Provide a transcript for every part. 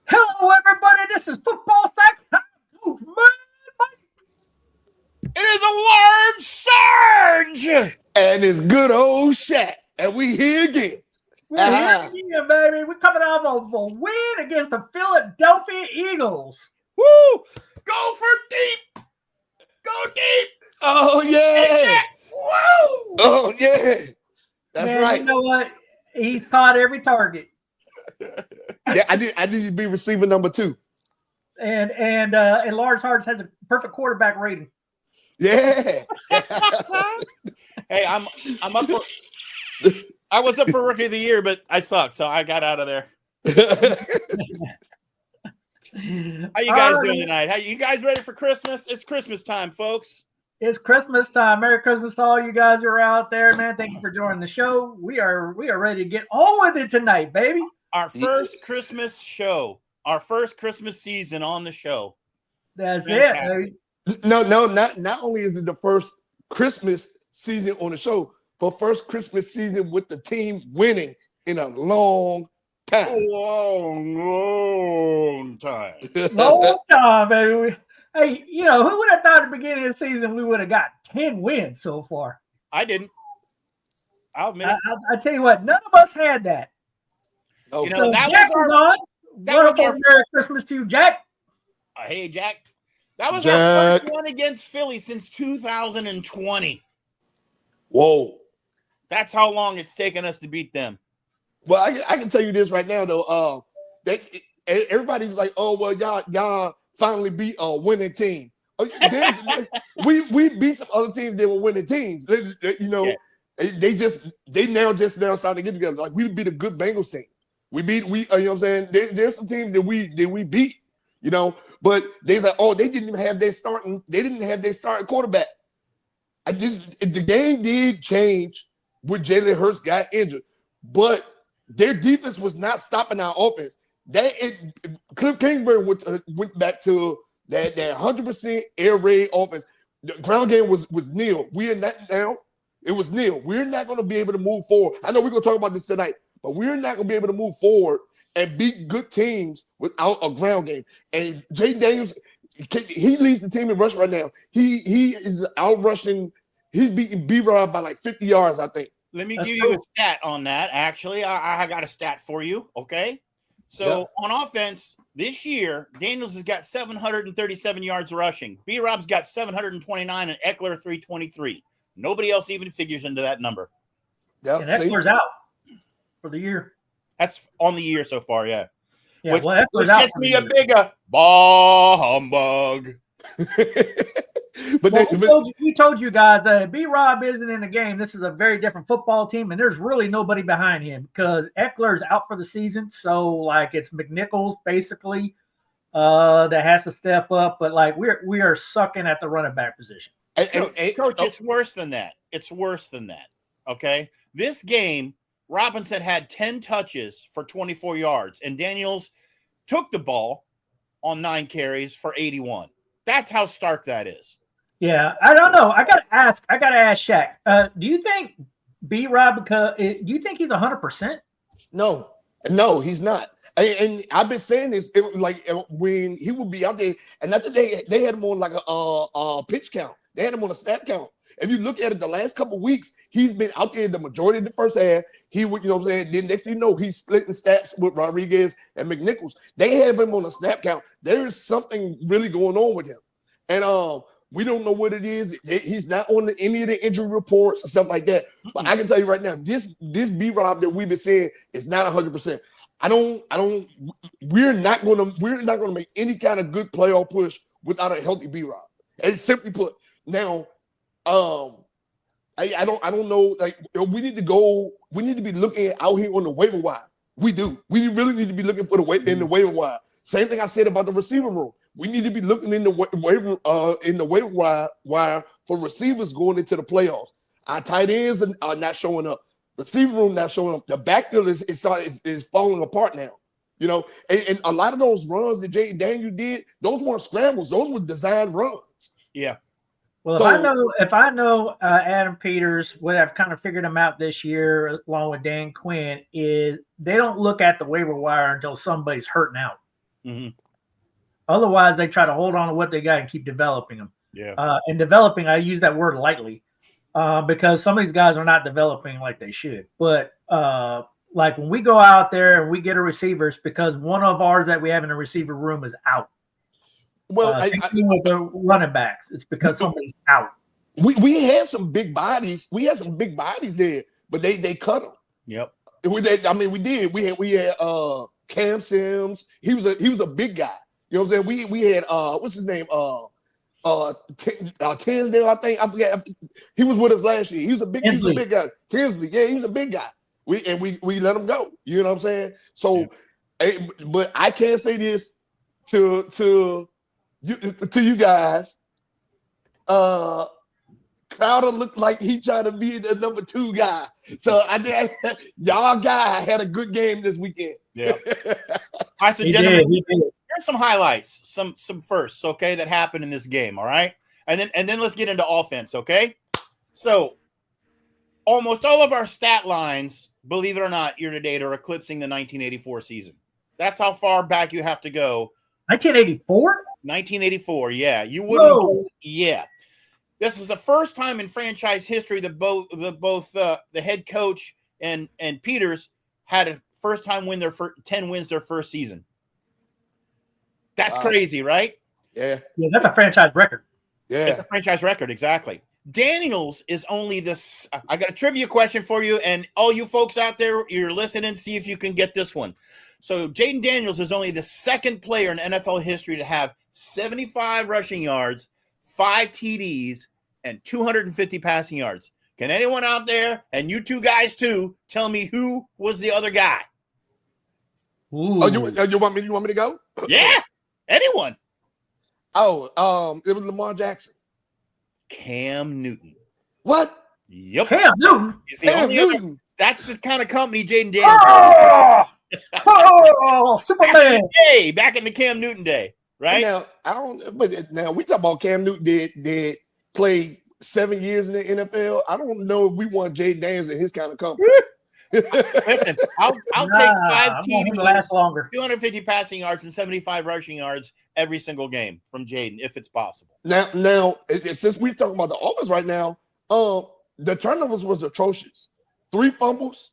Hello, everybody. This is Football Sack. It is a large surge. And it's good old Shaq. And we here again. We're here again, baby. We're coming out of a win against the Philadelphia Eagles. Woo! Go for deep. Go deep. Oh, yeah. Woo! Oh, yeah. That's Man, right. You know what? He's caught every target. Yeah, I need to be receiver number 2. And Lars Hartz has a perfect quarterback rating. Yeah. Hey, I'm up for. I was up for rookie of the year, but I suck, so I got out of there. How you guys doing tonight? How you guys ready for Christmas? It's Christmas time, folks. It's Christmas time. Merry Christmas to all you guys who are out there, man. Thank you for joining the show. We are ready to get on with it tonight, baby. Our first Christmas show. Our first Christmas season on the show. That's fantastic. It, baby. No, not only is it the first Christmas season on the show, but first Christmas season with the team winning in a long time. Long time. Long time, baby. Hey, who would have thought at the beginning of the season we would have got 10 wins so far? I didn't. I'll admit it. I tell you what, none of us had that. Oh, so that Jack was on. Merry Christmas to you, Jack. Hey, Jack. That was our first one against Philly since 2020. Whoa. That's how long it's taken us to beat them. Well, I can tell you this right now, though. Everybody's like, oh, well, y'all finally beat a winning team. We beat some other teams that were winning teams. They now starting to get together. Like, we beat a good Bengals team. We you know what I'm saying? There's some teams that we beat, but they like, oh, they didn't have their starting quarterback. The game did change when Jalen Hurts got injured, but their defense was not stopping our offense. Cliff Kingsbury went back to that 100% air raid offense. The ground game was nil. We are not now. It was nil. We're not going to be able to move forward. I know we're going to talk about this tonight, but we're not going to be able to move forward and beat good teams without a ground game. And Jay Daniels, he leads the team in rush right now. He is out rushing. He's beating B-Rob by like 50 yards, I think. Let me give you a stat on that. Actually, I got a stat for you. Okay. So on offense this year, Daniels has got 737 yards rushing. B-Rob's got 729 and Eckler 323. Nobody else even figures into that number. Yep, and Eckler's out for the year. That's on the year so far, yeah. Yeah, which gets me a bigger ball humbug. But we told you guys that B-Rob isn't in the game. This is a very different football team, and there's really nobody behind him because Eckler's out for the season. So, like, it's McNichols basically that has to step up. But like, we are sucking at the running back position. Coach, it's worse than that. It's worse than that. Okay, this game, Robinson had 10 touches for 24 yards, and Daniels took the ball on 9 carries for 81. That's how stark that is. Yeah, I don't know. I gotta ask Shaq. Do you think B-Rob? Do you think he's 100%? No, he's not. And I've been saying this. When he would be out there, and after they had him on like a pitch count. They had him on a snap count. If you look at it, the last couple of weeks, he's been out there the majority of the first half. He would, what I'm saying. Then next thing you know, he's splitting snaps with Rodriguez and McNichols. They have him on a snap count. There is something really going on with him, and we don't know what it is. He's not on any of the injury reports and stuff like that. But I can tell you right now, this B-Rob that we've been seeing is not 100%. We're not gonna make any kind of good playoff push without a healthy B-Rob. And simply put, now, I don't know. Like, we need to be looking out here on the waiver wire. We do. We really need to be looking for in the waiver wire. Same thing I said about the receiver room. We need to be looking in the waiver wire for receivers going into the playoffs. Our tight ends are not showing up. Receiver room not showing up. The backfield is falling apart now. And a lot of those runs that Jay Daniel did, those weren't scrambles. Those were designed runs. Yeah. Well, if I know Adam Peters, what I've kind of figured him out this year, along with Dan Quinn, is they don't look at the waiver wire until somebody's hurting out. Mm-hmm. Otherwise, they try to hold on to what they got and keep developing them. Yeah. And developing, I use that word lightly because some of these guys are not developing like they should. But like when we go out there and we get a receiver, it's because one of ours that we have in the receiver room is out. Well, with the running backs, it's because somebody's out. We had some big bodies. We had some big bodies there, but they cut them. Yep. We did. We had Cam Sims. He was a big guy. You know what I'm saying? We had what's his name? Tinsdale, I think. I forget. He was with us last year. He was a big guy. Tinsley, yeah, he was a big guy. We let him go. You know what I'm saying? So, but I can't say this to you guys. Crowder looked like he tried to be the number 2 guy. So y'all guy had a good game this weekend. Yeah. All right, so gentlemen, here's some highlights, some firsts, okay, that happened in this game. All right, and then let's get into offense, okay? So almost all of our stat lines, believe it or not, year to date are eclipsing the 1984 season. That's how far back you have to go. 1984? 1984, yeah. You wouldn't. Yeah. This is the first time in franchise history that both the head coach and Peters had a first time win their 10 wins their first season. That's crazy, right? Yeah. Yeah, that's a franchise record. Yeah. It's a franchise record, exactly. Daniels is only this. I got a trivia question for you, and all you folks out there, you're listening, see if you can get this one. So Jaden Daniels is only the second player in NFL history to have 75 rushing yards, 5 TDs, and 250 passing yards. Can anyone out there, and you two guys too, tell me who was the other guy? Ooh. Oh, you want me to go? Yeah, anyone. Oh, it was Lamar Jackson. Cam Newton. What? Yep. Cam Newton. Cam Newton. That's the kind of company Jaden Daniels. Oh, Superman. Hey, back in the Cam Newton day, right? Now but now we talk about Cam Newton did play 7 years in the NFL. I don't know if we want Jaden Daniels in his kind of company. Listen, I'll take 5 TDs, last longer. 250 passing yards, and 75 rushing yards every single game from Jaden, if it's possible. Now, since we're talking about the offense right now, the turnovers was atrocious. 3 fumbles,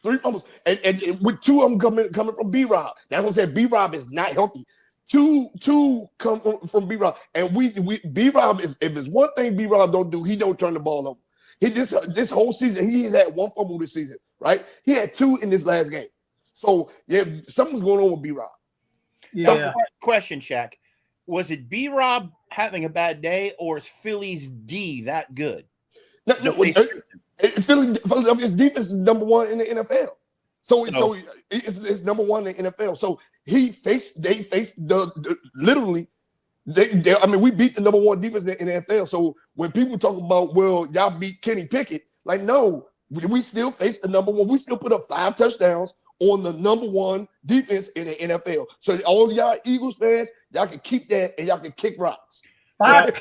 and with 2 of them coming from B-Rob. That's what I'm saying. B-Rob is not healthy. Two come from B-Rob, and we B-Rob is, if there's one thing B-Rob don't do, he don't turn the ball over. He this whole season he had 1 fumble this season, right? He had 2 in this last game. So yeah, something's going on with B-Rob. Yeah. So, question, Shaq. Was it B-Rob having a bad day, or is Philly's D that good? No, Philadelphia's defense is number 1 in the NFL. So it's number 1 in the NFL. So they faced literally. We beat the number 1 defense in the NFL. So when people talk about, well, y'all beat Kenny Pickett, like, no, we still face the number 1. We still put up 5 touchdowns on the number 1 defense in the NFL. So all y'all Eagles fans, y'all can keep that and y'all can kick rocks. I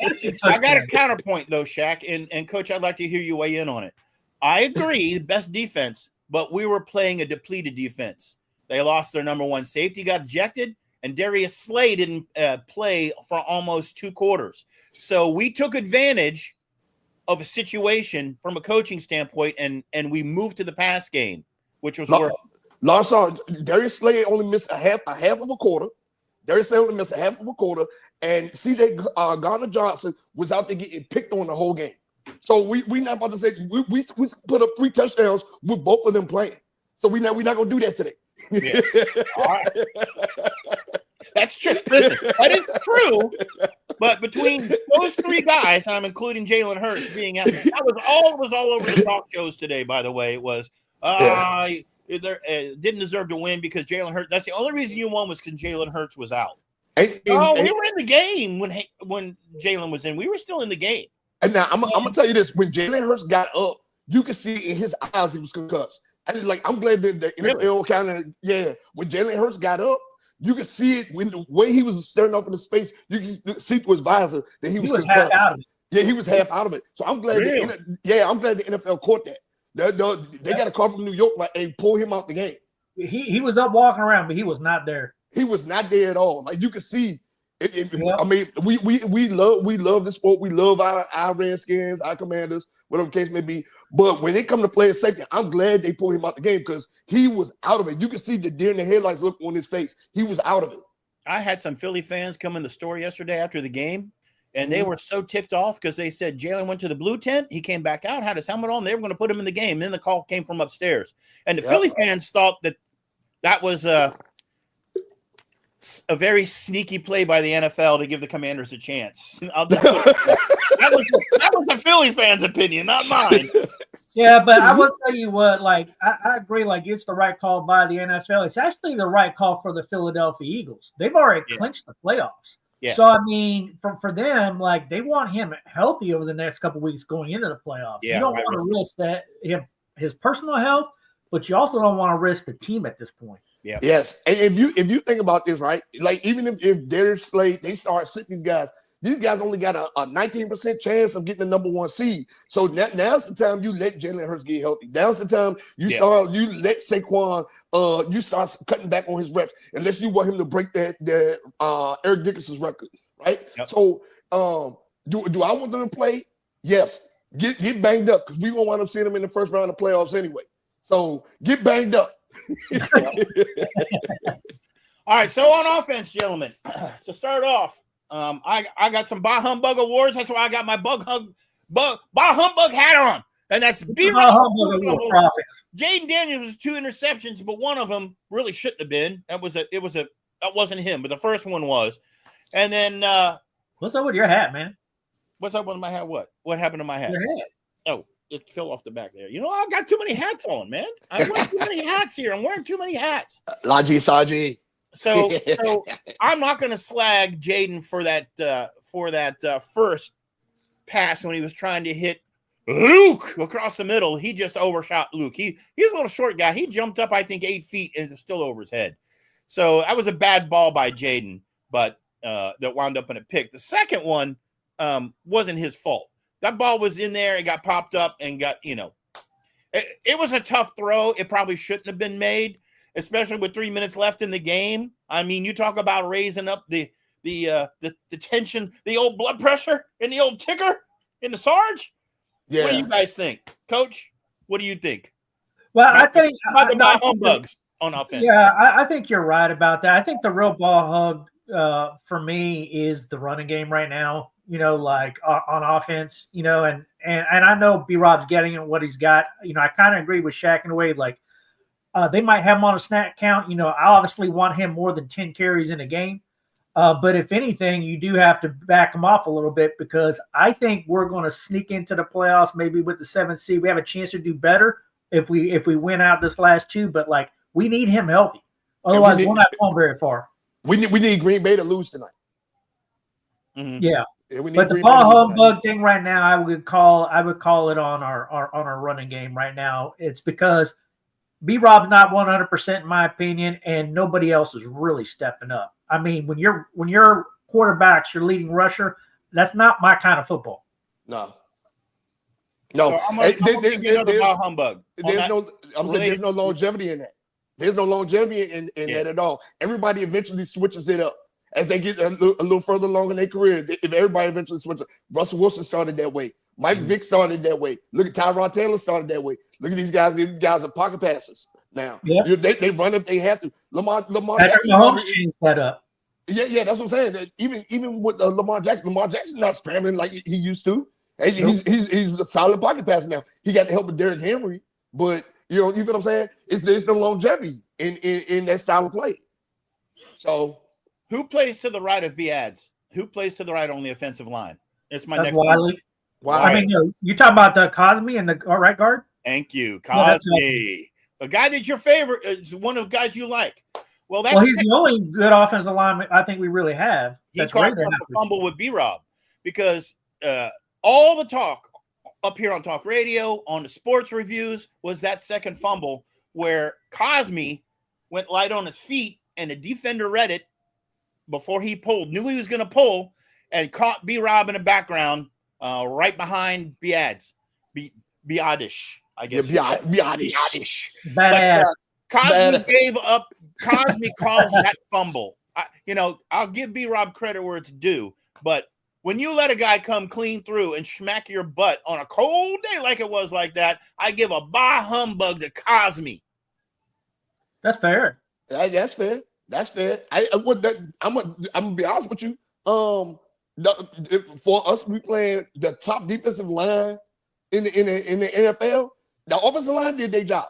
got a counterpoint though, Shaq, and Coach, I'd like to hear you weigh in on it. I agree, best defense, but we were playing a depleted defense. They lost their number 1 safety, got ejected, and Darius Slay didn't play for almost 2 quarters. So we took advantage of a situation from a coaching standpoint, and we moved to the pass game, which was Darius Slay only missed a half of a quarter. Darius Slay only missed a half of a quarter, and C.J. Gardner-Johnson was out there getting picked on the whole game. So we not about to say we put up 3 touchdowns with both of them playing. So we're not gonna do that today. Yeah. All right. That's true. Listen, that is true. But between those 3 guys, and I'm including Jalen Hurts being out, that was all over the talk shows today. By the way, it was didn't deserve to win because Jalen Hurts. That's the only reason you won was because Jalen Hurts was out. We were in the game when Jalen was in. We were still in the game. And now I'm gonna tell you this: when Jalen Hurts got up, you could see in his eyes he was concussed. I'm glad that the NFL kind of when Jalen Hurts got up, you could see it when the way he was staring off into space. You could see through his visor that he was concussed. Yeah, he was half out of it. So I'm glad. Really? I'm glad the NFL caught that. They got a call from New York, like, hey, pull him out the game. He was up walking around, but he was not there. He was not there at all. Like you could see. Yep. I mean, we love the sport. We love our Redskins, our Commanders, whatever the case may be. But when they come to play a safety, I'm glad they pulled him out the game because he was out of it. You could see the deer in the headlights look on his face. He was out of it. I had some Philly fans come in the store yesterday after the game, and they were so ticked off because they said Jalen went to the blue tent. He came back out, had his helmet on. They were going to put him in the game. Then the call came from upstairs. And the Philly fans thought that was a very sneaky play by the NFL to give the Commanders a chance. That was the Philly fans' opinion, not mine. Yeah, but I will tell you what, like, I agree, like, it's the right call by the NFL. It's actually the right call for the Philadelphia Eagles. They've already clinched the playoffs. Yeah. So, I mean, for them, like, they want him healthy over the next couple of weeks going into the playoffs. Yeah, you don't want to risk his personal health, but you also don't want to risk the team at this point. Yeah. Yes. And if you think about this, right? Like, even if Darius Slade, they start sitting these guys only got a 19% chance of getting the number one seed. So now's the time you let Jalen Hurts get healthy. Now's the time you let Saquon you start cutting back on his reps unless you want him to break that Eric Dickerson's record, right? Yep. So do I want them to play? Yes. Get banged up because we won't wind up seeing them in the first round of playoffs anyway. So get banged up. All right. So on offense, gentlemen, to start off. I got some Bah Humbug awards. That's why I got my Bah Humbug hat on. And that's B-Rob. Jaden Daniels was 2 interceptions, but one of them really shouldn't have been. That wasn't him, but the first one was. And then what's up with your hat, man? What's up with my hat? What happened to my hat? Your hat. Oh, it fell off the back there. You know, I got too many hats on, man. I wear too many hats here. I'm wearing too many hats. Laji Saji. So I'm not going to slag Jaden for that first pass when he was trying to hit Luke across the middle. He just overshot Luke. He's a little short guy. He jumped up, I think, 8 feet and it's still over his head. So that was a bad ball by Jaden, but that wound up in a pick. The second one wasn't his fault. That ball was in there. It got popped up and got, it was a tough throw. It probably shouldn't have been made, especially with 3 minutes left in the game. I mean, you talk about raising up the tension, the old blood pressure and the old ticker in the Sarge. Yeah. What do you guys think? Coach, what do you think? Well, I think about the ball humbugs on offense. Yeah, I think you're right about that. I think the real ball hug for me is the running game right now, like on offense, and I know B-Rob's getting what he's got. I kind of agree with Shaq in a way, like, they might have him on a snap count. I obviously want him more than 10 carries in a game. But if anything, you do have to back him off a little bit because I think we're going to sneak into the playoffs maybe with the 7th seed. We have a chance to do better if we win out this last 2. But, like, we need him healthy. Otherwise, we're not going very far. We need Green Bay to lose tonight. Mm-hmm. Yeah. But the ball humbug thing right now, I would call it on our running game right now. It's because B-Rob's not 100% in my opinion, and nobody else is really stepping up. I mean, when your quarterback's your leading rusher, that's not my kind of football. No. So I'm gonna get another ball humbug. There's no longevity in that. There's no longevity in that at all. Everybody eventually switches it up as they get a little further along in their career. If everybody eventually switches, Russell Wilson started that way. Mike Vick started that way. Look at Tyrod Taylor started that way. Look at these guys. These guys are pocket passers now. Yep. They run if they have to. Lamar Jackson changed that up. Yeah, that's what I'm saying. Even with Lamar Jackson's not scrambling like he used to. He's a solid pocket passer now. He got the help of Derrick Henry, but you feel what I'm saying? There's no longevity in that style of play. So, who plays to the right of B-Ads? Who plays to the right on the offensive line? It's my next Wiley. Wow. I mean, you talking about the Cosme and the right guard? Thank you, Cosme. The guy that's your favorite is one of the guys you like. Well, he's the only good offensive lineman I think we really have. He caused a fumble with B-Rob because all the talk up here on Talk Radio, on the sports reviews, was that second fumble where Cosme went light on his feet and the defender read it before he pulled, knew he was going to pull, and caught B-Rob in the background right behind Biadish, I guess. Biadish. Badass. Cosme calls that fumble. I'll give B-Rob credit where it's due, but when you let a guy come clean through and smack your butt on a cold day like it was like that, I give a bah humbug to Cosme. That's fair. That's fair. That's fair. I'm gonna be honest with you. For us, we playing the top defensive line in the NFL. The offensive line did their job.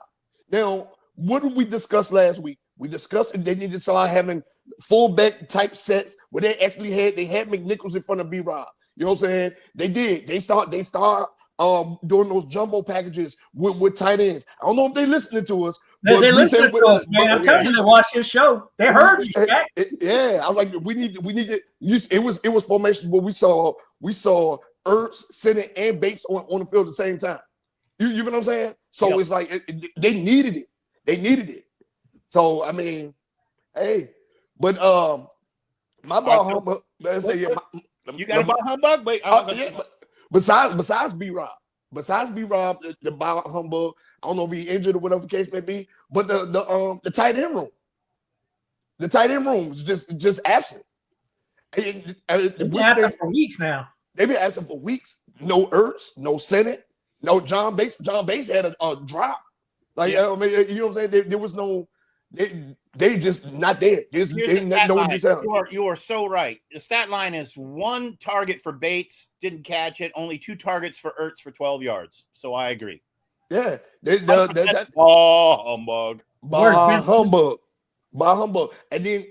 Now, what did we discuss last week? We discussed that they need to start having fullback type sets where they had McNichols in front of B-Rob. You know what I'm saying? They did. They start doing those jumbo packages with tight ends. I don't know if they're listening to us. They listen to us, man. I'm telling you, they watch your show. They heard you, Shaq. Yeah, I was like, we need to. It was formation where we saw Ertz, Sennett, and Bates on the field at the same time. You know what I'm saying? So It's like they needed it. They needed it. So I mean, hey, but my ball humbug. Let's say you got a ball humbug. Wait, besides B-Rob, the ball humbug. I don't know if he injured or whatever the case may be, but the tight end room, is just absent. They've been absent for weeks now. They've been absent for weeks. No Ertz, no Sennett, no John Bates. John Bates had a drop. Like I mean, you know what I'm saying? There was no. They just not there. You are so right. The stat line is 1 target for Bates, didn't catch it. Only 2 targets for Ertz for 12 yards. So I agree. Yeah, humbug. Humbug. And then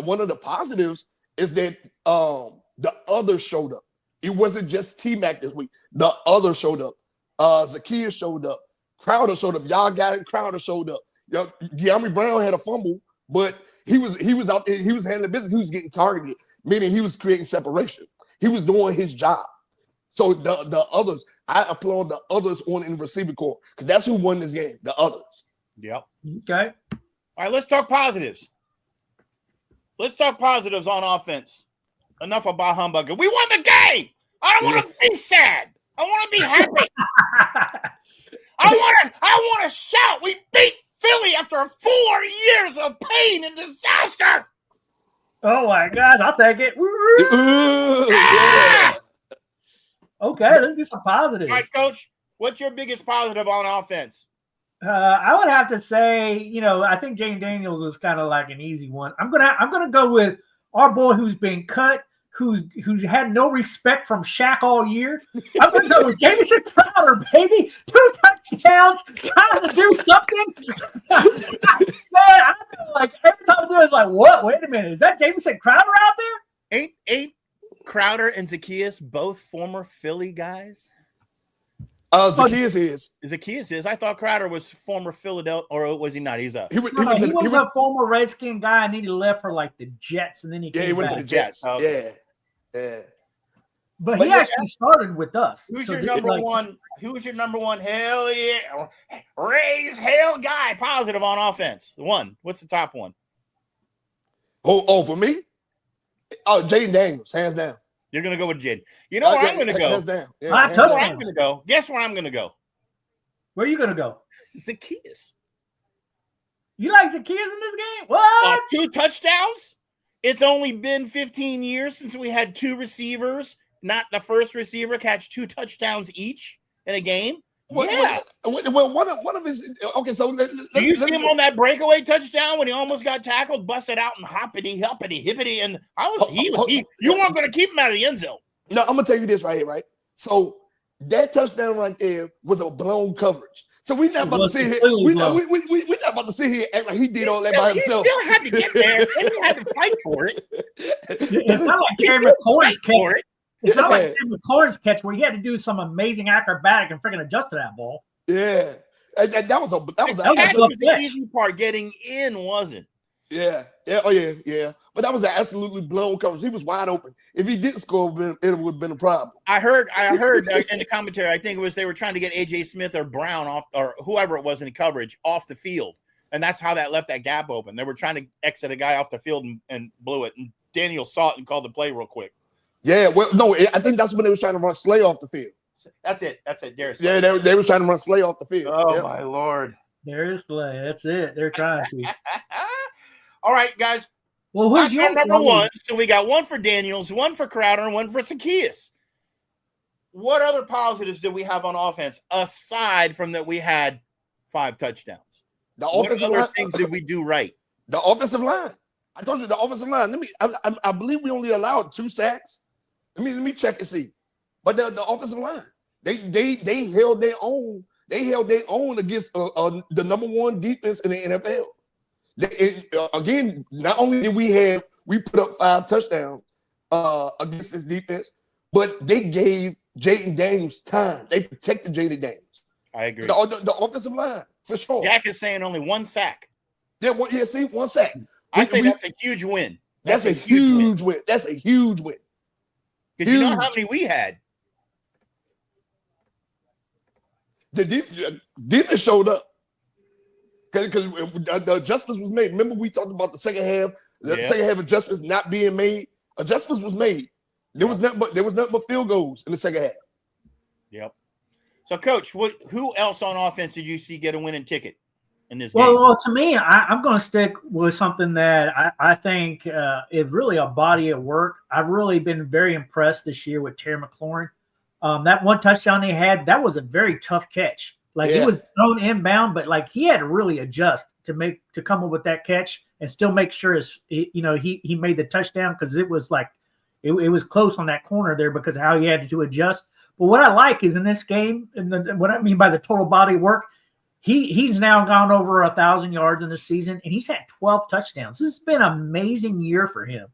one of the positives is that the others showed up. It wasn't just T-Mac this week. The others showed up. Zacchaeus showed up. Crowder showed up. Y'all got it. Crowder showed up. De'Ami Brown had a fumble, but he was out there. He was handling business. He was getting targeted, meaning he was creating separation. He was doing his job. So the others, I applaud the others in the receiving corps because that's who won this game. The others. Yep. Okay. All right, let's talk positives. Let's talk positives on offense. Enough of bah humbug. We won the game. I don't want to be sad. I want to be happy. I want to shout. We beat Philly after 4 years of pain and disaster. Oh my God, I'll take it. Yeah. Okay, let's do some positives. All right, Coach, what's your biggest positive on offense? I would have to say, I think Jane Daniels is kind of like an easy one. I'm gonna go with our boy who's been cut, who's had no respect from Shaq all year. I'm gonna go with Jamison Crowder, baby. 2 touchdowns, trying to do something. Man, I feel like every time I do it, it's like, what? Wait a minute, is that Jamison Crowder out there? Ain't Crowder and Zacchaeus both former Philly guys? Zacchaeus is. Zacchaeus is. I thought Crowder was former Philadelphia, or was he not? He's a. He was a former Redskin guy, and he left for like the Jets, and then he came went back. to the Jets. Okay. Yeah. But he actually started with us. Who's your number one? Who's your number one? Hell yeah, raise hell guy. Positive on offense. One. What's the top one? Oh, for me? Oh, Jaden Daniels, hands down. You're gonna go with Jaden. You know where I'm gonna go. Hands down. Yeah, hands down. I'm gonna go. Guess where I'm gonna go? Where are you gonna go? Zacchaeus. You like Zacchaeus in this game? What? 2 touchdowns? It's only been 15 years since we had 2 receivers, not the first receiver catch 2 touchdowns each in a game. Well, one of his. Okay, so do you see him on that breakaway touchdown when he almost got tackled, busted out and hoppity, hippity, and you weren't going to keep him out of the end zone. No, I'm gonna tell you this right here, right? So that touchdown right there was a blown coverage. So we're not about to sit here. We're not about to sit here and act like he did all that by himself. He still had to get there. And he had to fight for it. It's not like Terry McLaurin's catch. It's not like Terry McLaurin's catch where he had to do some amazing acrobatic and freaking adjust to that ball. Yeah, that was the easy part. Getting in wasn't. Yeah. But that was an absolutely blown coverage. He was wide open. If he didn't score, it would have been a problem. I heard in the commentary. I think it was they were trying to get AJ Smith or Brown off, or whoever it was in the coverage, off the field, and that's how that left that gap open. They were trying to exit a guy off the field and blew it. And Daniel saw it and called the play real quick. Yeah, well, no, I think that's when they was trying to run Slay off the field. That's it. Darius. Yeah, they were trying to run Slay off the field. Oh Yep. my Lord. There's Slay. That's it. They're trying to. All right, guys. Well, who's your number one? So we got one for Daniels, one for Crowder, and one for Zaccheaus. What other positives did we have on offense aside from that we had 5 touchdowns? The What offensive other line, things did we do right? the offensive line. I told you the offensive line. I believe we only allowed 2 sacks. Let me check and see. But the offensive line, they held their own. They held their own against the number 1 defense in the NFL. Again, not only did we put up 5 touchdowns against this defense, but they gave Jaden Daniels time. They protected Jaden Daniels. I agree. The offensive line, for sure. Jack is saying only 1 sack. Yeah, 1 sack. I say that's a huge win. That's a huge win. That's a huge win. Because you know how many we had. The defense showed up because the adjustments was made. Remember, we talked about the second half. The second half adjustments not being made. Adjustments was made. There was nothing but field goals in the second half. Yep. So, Coach, who else on offense did you see get a winning ticket in this game? Well, to me, I'm going to stick with something that I think is really a body of work. I've really been very impressed this year with Terry McLaurin. That 1 touchdown they had, that was a very tough catch. Like it was thrown inbound, but like he had to really adjust to come up with that catch and still make sure he made the touchdown because it was like it was close on that corner there because of how he had to adjust. But what I like is in this game, and what I mean by the total body work, he's now gone over 1,000 yards in the season, and he's had 12 touchdowns. This has been an amazing year for him.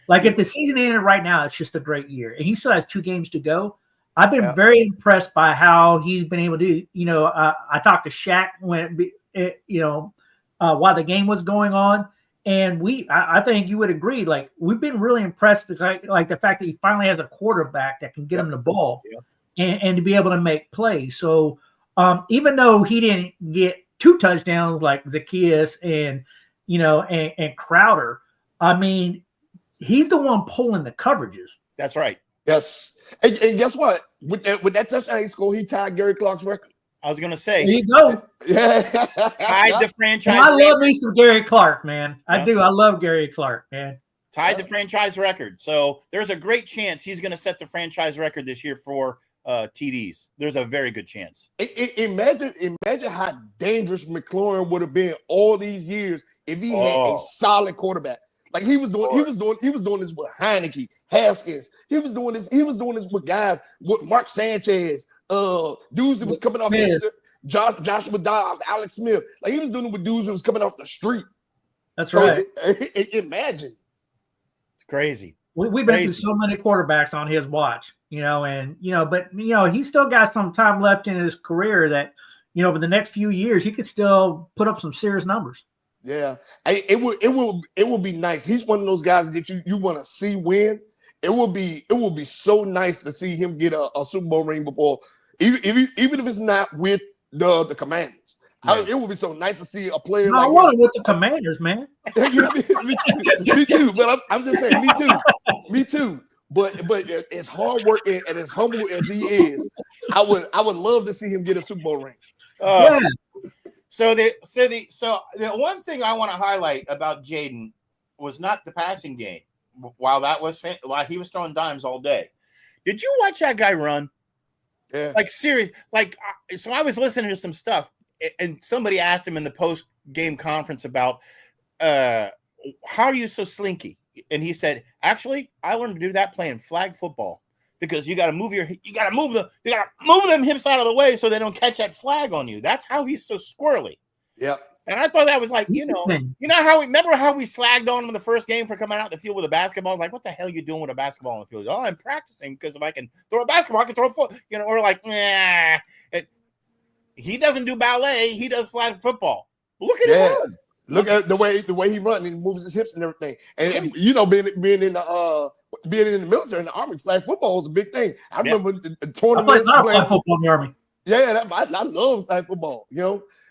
Like if the season ended right now, it's just a great year, and he still has 2 games to go. I've been very impressed by how he's been able to. I talked to Shaq while the game was going on, and I think you would agree. Like we've been really impressed, like the fact that he finally has a quarterback that can get him the ball, and to be able to make plays. So even though he didn't get 2 touchdowns like Zaccheaus and Crowder, I mean, he's the one pulling the coverages. That's right. Yes, and guess what? With that touchdown he scored, he tied Gary Clark's record. I was going to say. There you go. Yeah, tied the franchise. I love me some Gary Clark, man. I do. I love Gary Clark, man. Tied the franchise record. So there's a great chance he's going to set the franchise record this year for TDs. There's a very good chance. Imagine how dangerous McLaurin would have been all these years if he had a solid quarterback. Like he was doing this with Heineke, Haskins. He was doing this with guys with Mark Sanchez, dudes that was coming off Joshua Dobbs, Alex Smith. Like he was doing it with dudes that was coming off the street. That's right. Imagine. It's crazy. We've been through so many quarterbacks on his watch, but he's still got some time left in his career that, for the next few years, he could still put up some serious numbers. Yeah, it will be nice. He's one of those guys that you want to see win. It will be so nice to see him get a Super Bowl ring before, even if it's not with the Commanders. Right. It would be so nice to see a player. I want it with the Commanders, man. me too. But I'm just saying, me too. But as hard working and as humble as he is, I would love to see him get a Super Bowl ring. Yeah. So the one thing I want to highlight about Jaden was not the passing game. While he was throwing dimes all day, did you watch that guy run? Yeah. Like serious. Like so, I was listening to some stuff, and somebody asked him in the post game conference about how are you so slinky? And he said, actually, I learned to do that playing flag football. Because you got to move them hips out of the way so they don't catch that flag on you. That's how he's so squirrely. Yeah. And I thought that was like, remember how we slagged on him in the first game for coming out the field with a basketball? Like, what the hell are you doing with a basketball on the field? Oh, I'm practicing because if I can throw a basketball, I can throw a foot. Or like, nah. He doesn't do ballet. He does flag football. Look at him. Look at the way he runs and moves his hips and everything. And being in the military and the Army, flag football is a big thing. I remember the tournaments. I played flag football in the Army. Yeah, I love flag football.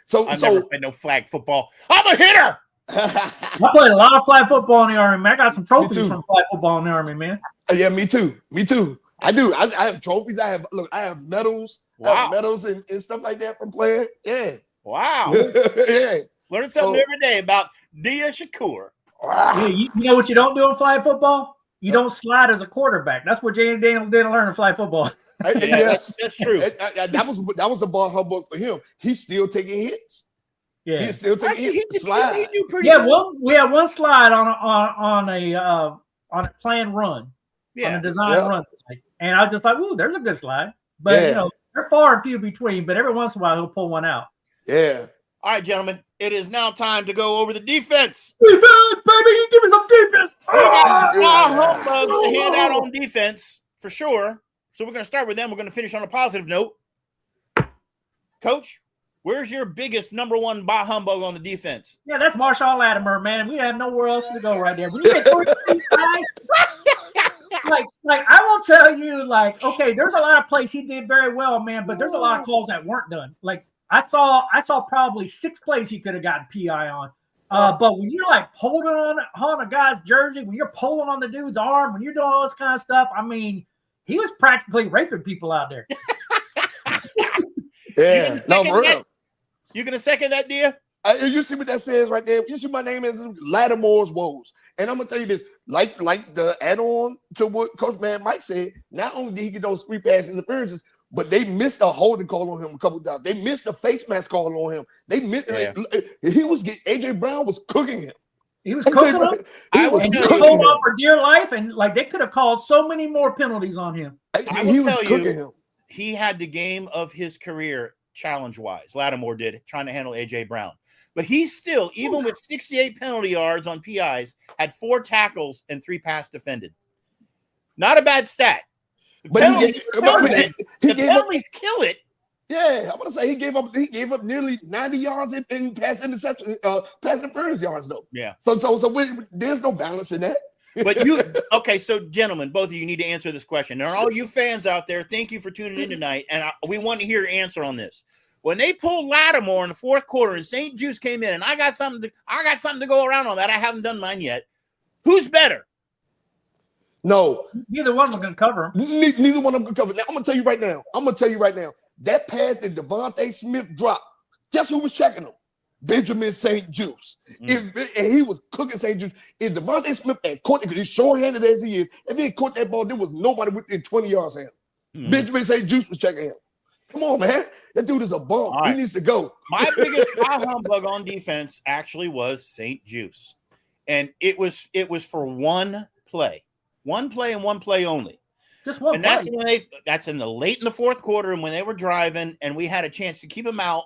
So I've never played no flag football. I'm a hitter. I played a lot of flag football in the Army, man. I got some trophies too. from flag football in the Army, man. Yeah, me too. Me too. I do. I have trophies. I have medals. I have medals and stuff like that from playing. Yeah. Wow. Yeah. Learn something every day about Dia Shakur. Wow. Yeah, you know what you don't do in flag football? You don't slide as a quarterback. That's what Jaden Daniels didn't learn in flag football. Yes, that's true. That was a ball humbug for him. He's still taking hits. Yeah, He's still taking hits. Slide. He do pretty yeah. good. We had one slide on a planned run, on a design run, and I was just like, "Ooh, there's a good slide." But you know, they're far and few between. But every once in a while, he'll pull one out. Yeah. All right, gentlemen, it is now time to go over the defense. Defense, baby, give me some defense. We got humbugs to hand out on defense for sure. So we're going to start with them. We're going to finish on a positive note. Coach, where's your biggest number one bah humbug on the defense? Yeah, that's Marshawn Latimer, man. We have nowhere else to go right there. When you get 33 guys, like I will tell you, like, okay, there's a lot of plays he did very well, man, but there's a lot of calls that weren't done. Like I saw probably 6 plays he could have gotten PI on. But when you're like pulling on a guy's jersey, when you're pulling on the dude's arm, when you're doing all this kind of stuff, I mean, he was practically raping people out there. Yeah. No, for real. You gonna second that, Dia? You see what that says right there? You see my name is Lattimore's woes. And I'm gonna tell you this, like the add-on to what Coach Man Mike said, not only did he get those 3 pass interferences, but they missed a holding call on him a couple of times. They missed a face mask call on him. They missed AJ Brown was cooking him. He was cooking him. He was cooking him for dear life, and like they could have called so many more penalties on him. He was cooking him. He had the game of his career challenge-wise. Lattimore did, trying to handle AJ Brown. But he still, even with 68 penalty yards on PIs, had 4 tackles and 3 pass defended. Not a bad stat. But he gave up, kill it. Yeah, I'm gonna say he gave up nearly 90 yards in pass interception, pass interference yards though. Yeah. So there's no balance in that. But okay, so gentlemen, both of you need to answer this question. And all you fans out there, thank you for tuning in tonight. And we want to hear your answer on this. When they pulled Lattimore in the 4th quarter and St. Juice came in, and I got something to go around on that. I haven't done mine yet. Who's better? No. Neither one of them going to cover him. Neither one of them can cover. Now, I'm going to tell you right now. That pass that Devontae Smith dropped, guess who was checking him? Benjamin St. Juice. And he was cooking St. Juice. If Devontae Smith had caught it, because he's short-handed as he is, if he had caught that ball, there was nobody within 20 yards of him. Benjamin St. Juice was checking him. Come on, man. That dude is a bum. Right. He needs to go. My biggest humbug on defense actually was St. Juice. And it was for one play. One play and one play only. Just one play. That's in the late in the 4th quarter, and when they were driving and we had a chance to keep them out,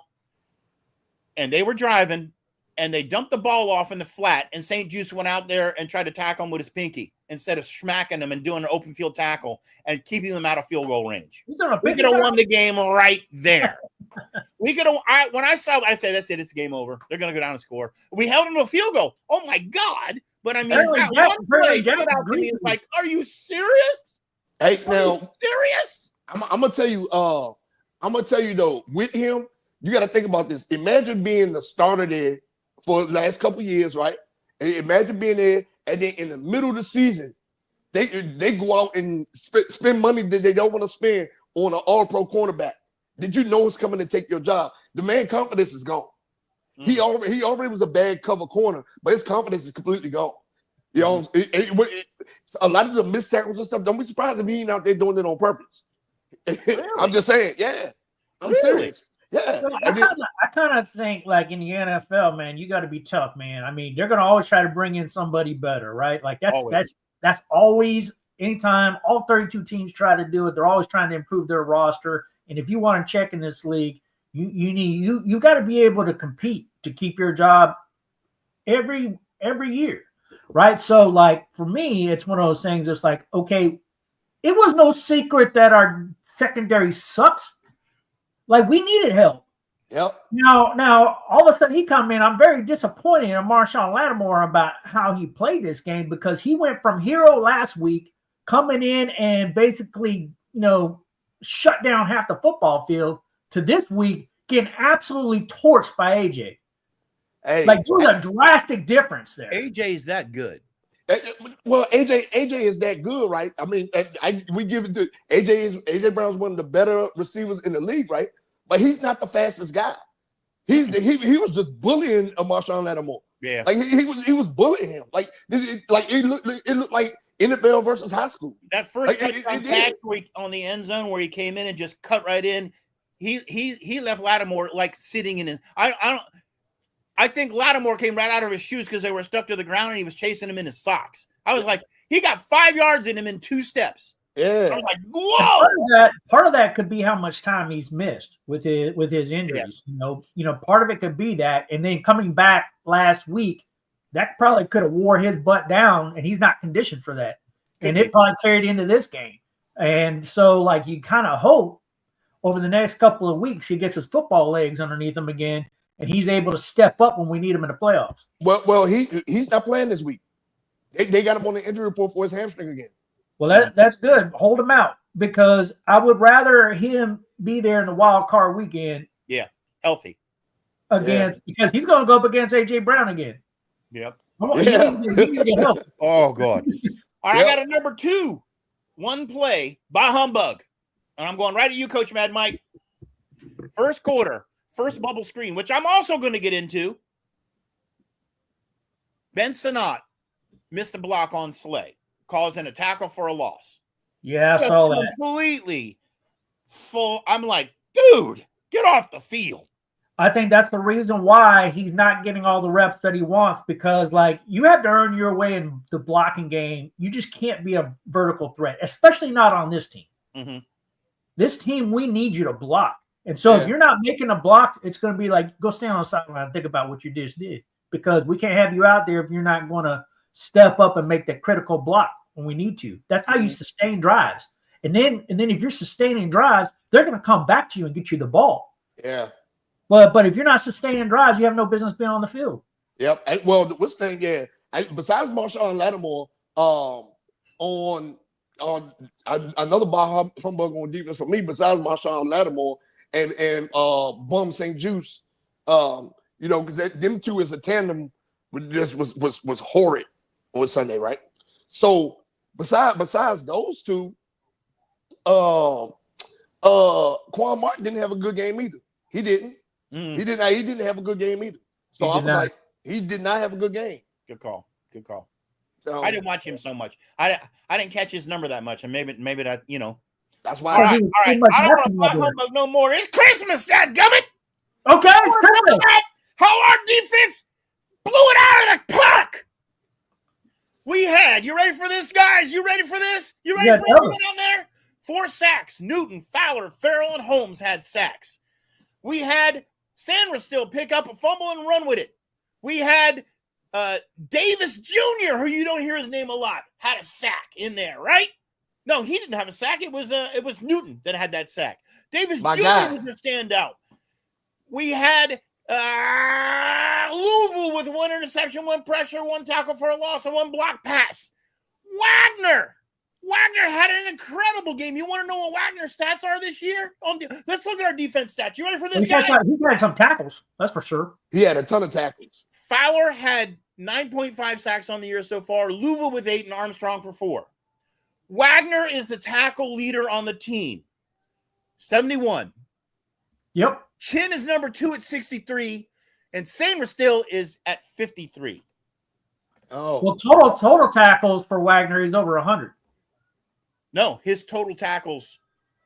and they were driving, and they dumped the ball off in the flat, and St. Juice went out there and tried to tackle him with his pinky instead of smacking them and doing an open field tackle and keeping them out of field goal range. We could have won the game right there. We could have. When I saw it, I said, "That's it. It's game over. They're going to go down and score." We held them to a field goal. Oh my God! But I mean, that one play stood out to me. It's like, are you serious? Hey, now, serious? I'm gonna tell you. I'm gonna tell you though. With him, you got to think about this. Imagine being the starter there for the last couple of years, right? And imagine being there, and then in the middle of the season, they go out and spend money that they don't want to spend on an All-Pro cornerback. Did you know it's coming to take your job? The man's confidence is gone. He already was a bad cover corner, but his confidence is completely gone. You know, a lot of the missed tackles and stuff. Don't be surprised if he ain't out there doing it on purpose. Really? I'm just saying, yeah. I'm serious. Yeah. So I kind of think like in the NFL, man, you got to be tough, man. I mean, they're going to always try to bring in somebody better, right? Like that's always anytime all 32 teams try to do it, they're always trying to improve their roster. And if you want to check in this league, you got to be able to compete to keep your job every year, right? So like for me, it's one of those things. It's like, okay, it was no secret that our secondary sucks. Like we needed help. Yep. Now, all of a sudden he come in. I'm very disappointed in Marshawn Lattimore about how he played this game because he went from hero last week, coming in and basically, shut down half the football field, to this week getting absolutely torched by AJ. Hey, Like there was a drastic difference there. AJ's that good. well, AJ is that good, right? I mean, we give it to AJ Brown's one of the better receivers in the league, right? But he's not the fastest guy. He was just bullying Marshawn Lattimore. Yeah. Like he was bullying him. Like it looked like NFL versus high school. That first touchdown catch on the end zone where he came in and just cut right in. He left Lattimore like sitting in his. I think Lattimore came right out of his shoes because they were stuck to the ground and he was chasing him in his socks. I was like, he got 5 yards in him in 2 steps. Yeah. I was like, whoa. Part of that could be how much time he's missed with his injuries. Yeah. You know, part of it could be that, and then coming back last week, that probably could have wore his butt down, and he's not conditioned for that. And it probably carried into this game. And so, like, you kind of hope over the next couple of weeks he gets his football legs underneath him again, and he's able to step up when we need him in the playoffs. Well, he's not playing this week. They got him on the injury report for his hamstring again. Well, that's good. Hold him out because I would rather him be there in the wild card weekend. Yeah, healthy. Because he's going to go up against AJ Brown again. Yep. He needs to get healthy. Oh, God. All right, I got a number 2. One play by humbug. And I'm going right at you, Coach Mad Mike. First quarter, first bubble screen, which I'm also going to get into. Ben Sinnott missed a block on Slay, causing a tackle for a loss. Yeah, I saw that. Completely full. I'm like, dude, get off the field. I think that's the reason why he's not getting all the reps that he wants because, like, you have to earn your way in the blocking game. You just can't be a vertical threat, especially not on this team. Mm-hmm. This team, we need you to block. And so if you're not making a block, it's going to be like, go stand on the sideline and think about what you just did because we can't have you out there if you're not going to step up and make that critical block when we need to. That's how you sustain drives. And then if you're sustaining drives, they're going to come back to you and get you the ball. Yeah. But if you're not sustaining drives, you have no business being on the field. Yep. Well, what's the thing? Besides Marshawn Lattimore, on another Bah humbug on defense for me, besides Marshawn Lattimore and Bum St. Juice, because them two as a tandem was horrid on Sunday, right? So besides those two, Quan Martin didn't have a good game either. He didn't. He didn't have a good game either. So I was like, he did not have a good game. Good call. I didn't watch him so much. I didn't catch his number that much, and maybe that That's why. All right. I don't want to buy humbug no more. It's Christmas, godgummit. Okay, it's Christmas. How our defense blew it out of the park. We had. You ready for this, guys? You ready for this? You ready for everyone down there? 4 sacks. Newton, Fowler, Farrell, and Holmes had sacks. We had Sandra still pick up a fumble and run with it. We had Davis Jr., who you don't hear his name a lot, had a sack in there, right? No, he didn't have a sack. It was Newton that had that sack. Davis Jr. was a standout. We had Louisville with 1 interception, 1 pressure, 1 tackle for a loss, and 1 block pass. Wagner had an incredible game. You want to know what Wagner's stats are this year? Let's look at our defense stats. You ready for this, guy? He had some tackles, that's for sure. He had a ton of tackles. Fowler had 9.5 sacks on the year so far. Louisville with 8 and Armstrong for 4. Wagner is the tackle leader on the team. 71. Yep. Chin is number 2 at 63, and Samer still is at 53. Oh. Well, total tackles for Wagner is over 100. No, his total tackles.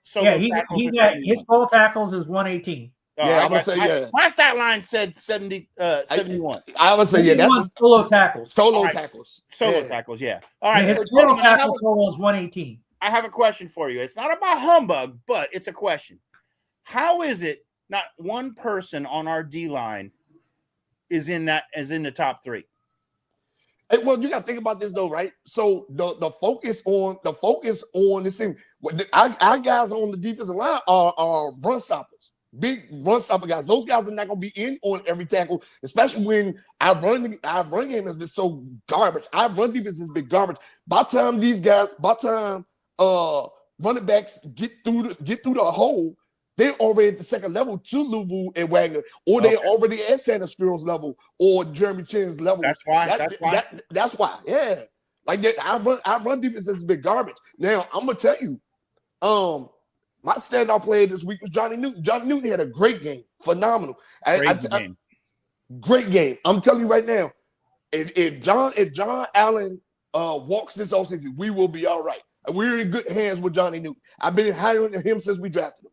His total tackles is 118. I would say, my stat line said 71. I would say, that's solo tackles. Tackles. Tackles, yeah. All right. His total tackle total is 118. I have a question for you. It's not about humbug, but it's a question. How is it not one person on our D line is in the top 3? Well, you got to think about this though, right? So the focus on this thing, our guys on the defensive line are run stoppers, big run stopper guys. Those guys are not going to be in on every tackle, especially when our run game has been so garbage. Our run defense has been garbage. By the time running backs get through the hole, they're already at the second level to Louisville and Wagner, or they're already at Santa Stroh's level or Jeremy Chin's level. That's why. That's why. Yeah. Like that, our run defense has been garbage. Now, I'm gonna tell you, my standout player this week was Johnny Newton. Johnny Newton had a great game. Phenomenal. Great game. I'm telling you right now, if John Allen walks this offseason, we will be all right. We're in good hands with Johnny Newton. I've been hiring him since we drafted him.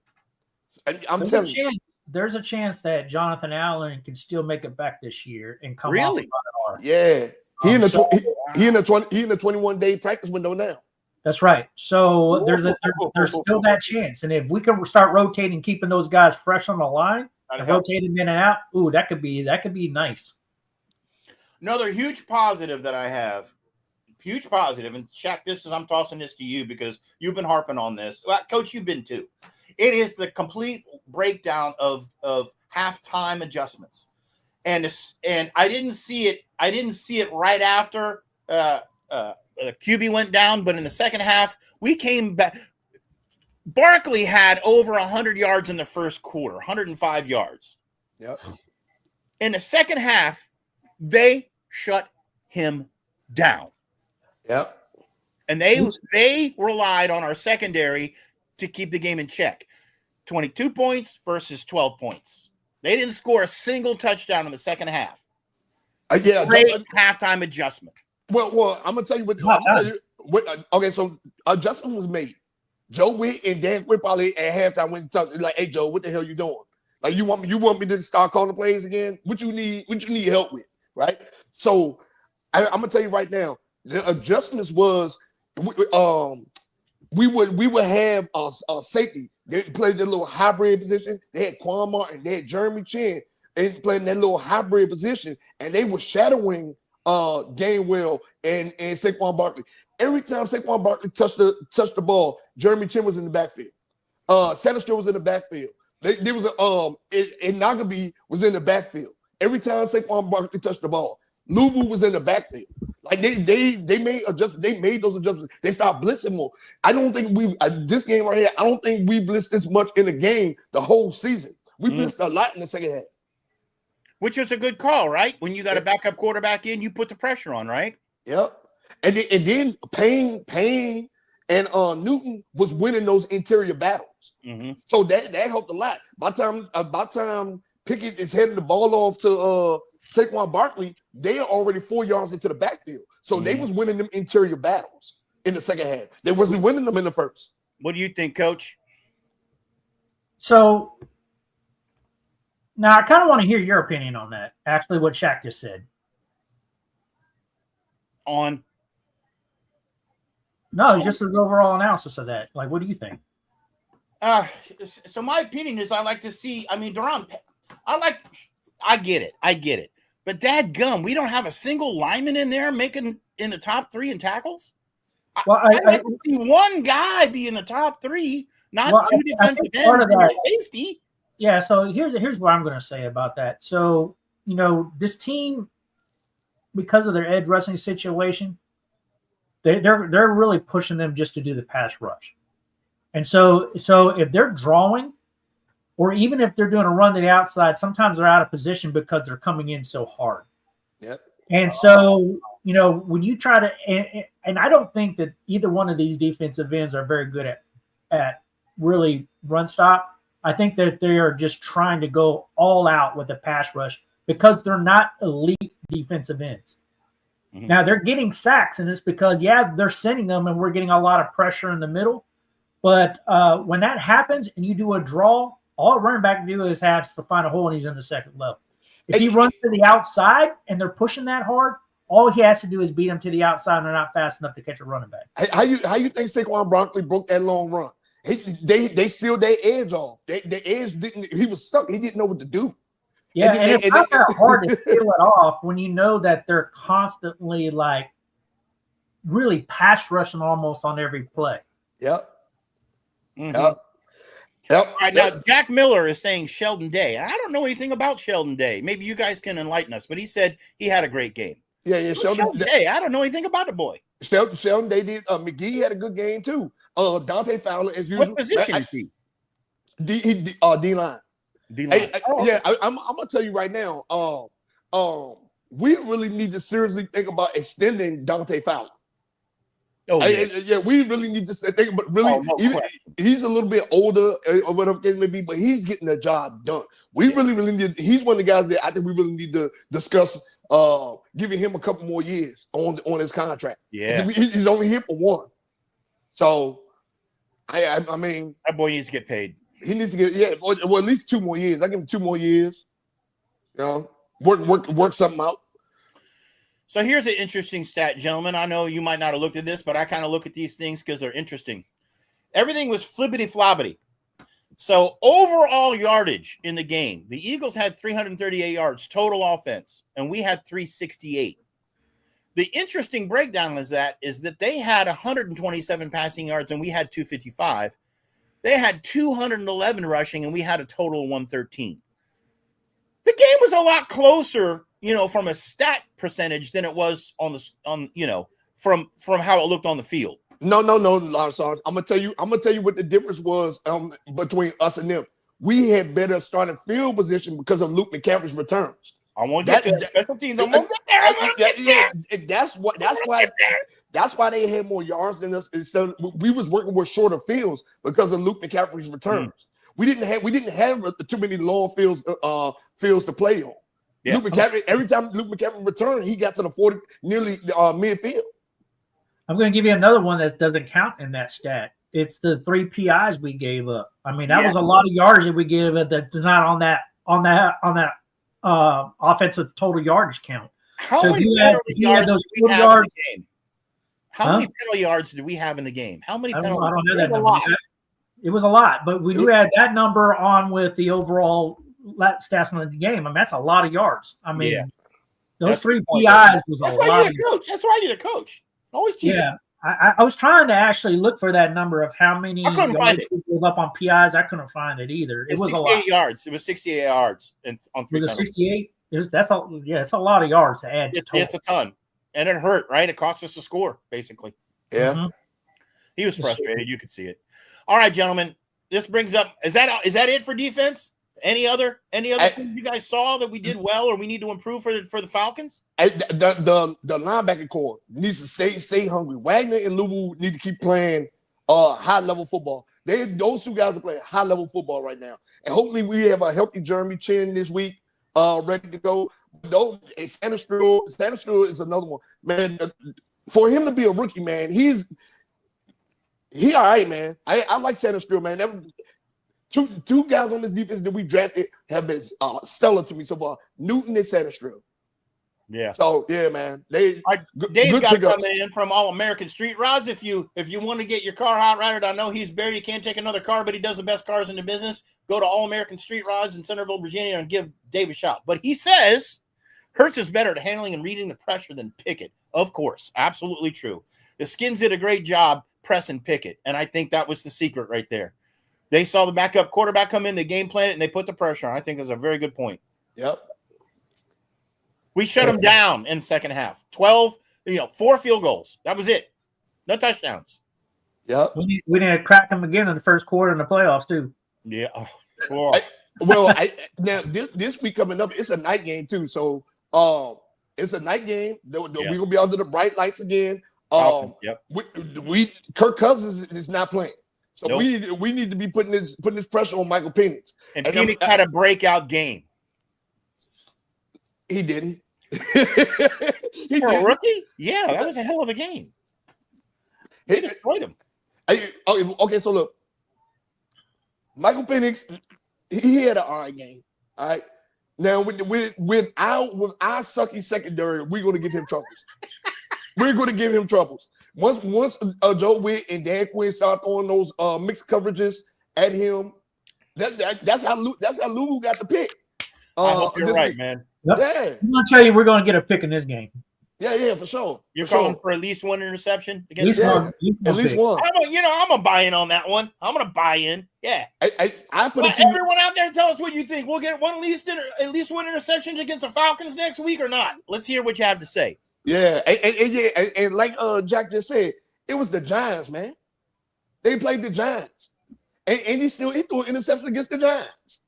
And I'm telling you. There's a chance that Jonathan Allen can still make it back this year and come Really? off. Yeah. He in the 21-day practice window now. That's right. So there's still that chance. And if we can start rotating, keeping those guys fresh on the line, rotating in and out, that could be nice. Another huge positive that I have, and Shaq, I'm tossing this to you because you've been harping on this. Well, Coach, you've been too. It is the complete breakdown of halftime adjustments. And I didn't see it right after QB went down, but in the second half, we came back. Barkley had over 100 yards in the first quarter, 105 yards. Yep. In the second half, they shut him down. Yep. And they relied on our secondary to keep the game in check. 22 points versus 12 points. They didn't score a single touchdown in the second half. Great halftime adjustment. Well, I'm gonna tell you okay, so adjustment was made. Joe Witt and Dan Quinn probably at halftime went and talked like, "Hey Joe, what the hell you doing? Like you want me to start calling plays again? What you need help with, right?" So I'm gonna tell you right now, the adjustments was we would have a safety. They played their little hybrid position. They had Quan Martin, they had Jeremy Chin, and playing that little hybrid position, and they were shadowing Gainwell and Saquon Barkley. Every time Saquon Barkley touched the ball, Jeremy Chin was in the backfield. Santa Stroh was in the backfield. There was and Nagabe was in the backfield. Every time Saquon Barkley touched the ball, Louisville was in the backfield. Like they made those adjustments. They stopped blitzing more. I don't think this game right here. I don't think we blitzed this much in the game the whole season. We blitzed a lot in the second half. Which is a good call, right? When you got a backup quarterback in, you put the pressure on, right? Yep. And then Payne and Newton was winning those interior battles. Mm-hmm. So that helped a lot. By the time Pickett is heading the ball off to Saquon Barkley, they are already 4 yards into the backfield. So they was winning them interior battles in the second half. They wasn't winning them in the first. What do you think, Coach? So now I kind of want to hear your opinion on that. Actually, what Shaq just said. No, just an overall analysis of that. Like, what do you think? So my opinion is I like to see. I mean, Duran. I get it. But dadgum, we don't have a single lineman in there making in the top 3 in tackles. Well, I like to see one guy be in the top 3, not two defensive ends and a safety. Yeah. So here's what I'm going to say about that. So this team, because of their edge rushing situation, they're really pushing them just to do the pass rush. And so if they're drawing, or even if they're doing a run to the outside, sometimes they're out of position because they're coming in so hard. Yep. And so, when you try to, and I don't think that either one of these defensive ends are very good at really run stop. I think that they are just trying to go all out with the pass rush because they're not elite defensive ends. Mm-hmm. Now they're getting sacks, and it's because, they're sending them and we're getting a lot of pressure in the middle. But when that happens and you do a draw, all a running back do is has to find a hole, and he's in the second level. If he runs to the outside and they're pushing that hard, all he has to do is beat them to the outside, and they're not fast enough to catch a running back. How you think Saquon Barkley broke that long run? They sealed their edge off. The edge didn't. He was stuck. He didn't know what to do. Yeah, and it's not that hard to seal it off when you know that they're constantly like really pass rushing almost on every play. Yep. Mm-hmm. Yep. All right, now Jack Miller is saying Sheldon Day. I don't know anything about Sheldon Day. Maybe you guys can enlighten us, but he said he had a great game. Yeah, Sheldon Day. I don't know anything about the boy. Sheldon Day did. McGee had a good game too. Dante Fowler, as usual. What position is he? D-line. D-line. I'm gonna tell you right now. We really need to seriously think about extending Dante Fowler. We really need to think about he's a little bit older or whatever case may be, but he's getting the job done. We really need. He's one of the guys that I think we really need to discuss giving him a couple more years on his contract. Yeah, he's only here for one. So, I mean, that boy needs to get paid. He needs to get well at least 2 more years. I give him 2 more years. You know, work something out. So here's an interesting stat, gentlemen. I know you might not have looked at this, but I kind of look at these things because they're interesting. Everything was flippity-floppity. So overall yardage in the game, the Eagles had 338 yards total offense, and we had 368. The interesting breakdown is that they had 127 passing yards, and we had 255. They had 211 rushing, and we had a total of 113. The game was a lot closer, from a stat percentage than it was from how it looked on the field. No, Lars. I'm gonna tell you what the difference was between us and them. We had better starting field position because of Luke McCaffrey's returns. I want to get to special teams. I'm gonna get there. That's why they had more yards than us. Instead, we was working with shorter fields because of Luke McCaffrey's returns. We didn't have too many long fields to play on. Yeah. Luke McCaffrey, every time Luke McCaffrey returned, he got to the 40, nearly midfield. I'm going to give you another one that doesn't count in that stat. It's the 3 PIs we gave up. I mean, that was a lot of yards that we gave up that's not on that offensive total yardage count. How many penalty yards did we have in the game? How many penalty yards did we have in the game? How many penalty yards? I don't know that number. It was a lot, but we do add that number on with the overall stats in the game. I mean, that's a lot of yards. I mean, those 3 PIs was a lot. That's why I need a coach. Always teach. Yeah, I was trying to actually look for that number of how many I couldn't find it. Gave up on PIs. I couldn't find it either. It was a lot. Yards. It was 68 yards on 3. Was it 68? It's a lot of yards to add. It's a ton, and it hurt. Right, it cost us a score basically. Yeah, he was frustrated. You could see it. All right, gentlemen. This brings up is that it for defense? Any other things you guys saw that we did well or we need to improve for the Falcons? The linebacker core needs to stay hungry. Wagner and Louisville need to keep playing high level football. Those 2 guys are playing high level football right now, and hopefully we have a healthy Jeremy Chin this week, ready to go. Sanders is another one, man. For him to be a rookie, man, he all right, man. I like Sanders, man. Two guys on this defense that we drafted have been stellar to me so far. Newton and Sandstrom. Yeah. So yeah, man. Dave's got coming in from All American Street Rods. If you want to get your car hot rodded, I know he's buried. He can't take another car, but he does the best cars in the business. Go to All American Street Rods in Centerville, Virginia, and give Dave a shout. But he says Hurts is better at handling and reading the pressure than Pickett. Of course, absolutely true. The Skins did a great job pressing Pickett, and I think that was the secret right there. They saw the backup quarterback come in, they game planned it, and they put the pressure on. I think that's a very good point. Yep. We shut them down in the second half. 4 field goals. That was it. No touchdowns. Yep. We need to crack them again in the first quarter in the playoffs too. Yeah. Now this week coming up, it's a night game too. So it's a night game. We're gonna be under the bright lights again. Kirk Cousins is not playing. So we need to be putting this pressure on Michael Penix. And Penix had a breakout game. He didn't. For a rookie? Yeah, that was a hell of a game. He destroyed him. Okay, so look. Michael Penix, he had an all right game. All right. Now with our sucky secondary, we're going to give him troubles. We're going to give him troubles. Once Joe Witt and Dan Quinn start throwing those mixed coverages at him, that's how Lulu got the pick. I hope you're right, man. Yep. Yeah. I'm going to tell you we're going to get a pick in this game. Yeah, for sure. You're calling for at least one interception against at least one. I'm gonna buy in on that one. I'm gonna buy in. Yeah. I put everyone out there, tell us what you think. We'll get at least one interception against the Falcons next week or not. Let's hear what you have to say. Yeah, and like Jack just said, it was the Giants, man. They played the Giants. and he threw an interception against the Giants.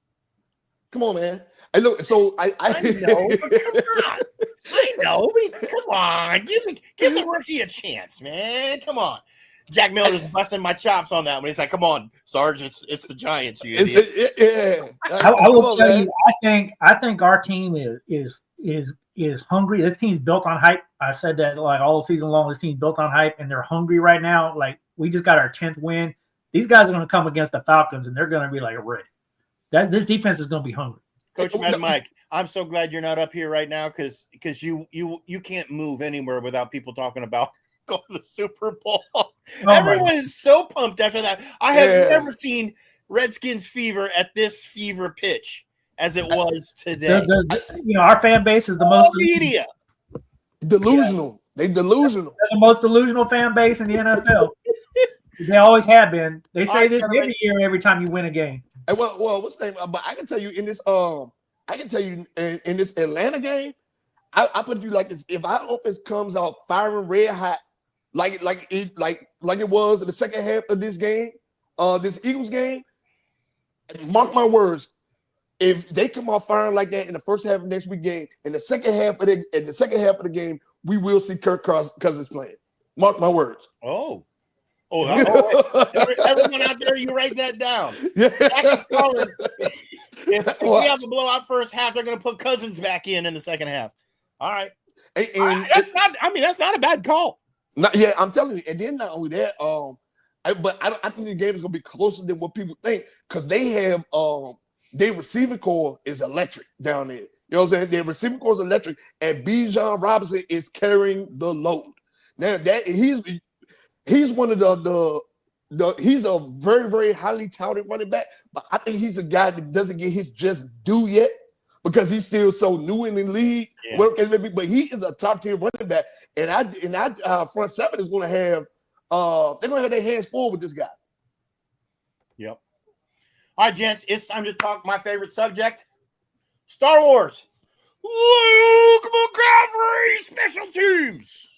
Come on, man. Hey, look, so I know, but come on. I know, but come on. Give the rookie a chance, man. Come on. Jack Miller was busting my chops on that one. He's like, "Come on, Sarge, it's the Giants, you idiot." I will tell you, I think our team is hungry. This team's built on hype. I said that like all season long. This team's built on hype, and they're hungry right now. Like we just got our 10th win. These guys are going to come against the Falcons, and they're going to be like ready. This defense is going to be hungry. Coach Mad Mike, I'm so glad you're not up here right now because you can't move anywhere without people talking about going to the Super Bowl. Everyone is so pumped after that. I have never seen Redskins fever at this fever pitch as it was today. Our fan base is the most media delusional. They delusional. They're the most delusional fan base in the NFL. They always have been. They say this every year, every time you win a game. Well, what's the name? But I can tell you in this in this Atlanta game, I put it to you like this: if our offense comes out firing red hot, like it was in the second half of this game, this Eagles game, mark my words, if they come out firing like that in the first half of next week game, in the second half of the game, we will see Kirk Cousins playing. Mark my words. Everyone out there, you write that down. Yeah. If we have a blowout first half, they're going to put Cousins back in the second half. All right, that's not a bad call. I'm telling you. And then not only that, I think the game is going to be closer than what people think because they have their receiving core is electric down there. You know what I'm saying? Their receiving core is electric, and Bijan Robinson is carrying the load. Now that he's one of he's a very, very highly touted running back, but I think he's a guy that doesn't get his just due yet because he's still so new in the league. Yeah. But he is a top tier running back, and I front seven is going to have they're going to have their hands full with this guy. Yep. All right, gents, it's time to talk my favorite subject, Star Wars. Luke McCaffrey, special teams.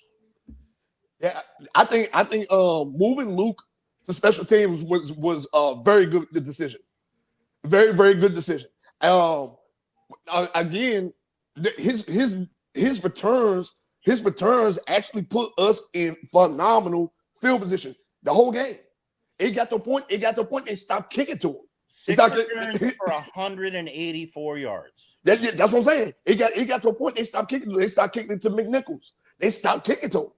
Yeah, I think moving Luke to special teams was a very good decision. Very, very good decision. Again, his returns actually put us in phenomenal field position the whole game. It got to a point they stopped kicking to him. 6 returns for 184 yards. That's what I'm saying. It got to a point they stopped kicking. They stopped kicking to McNichols. They stopped kicking to him.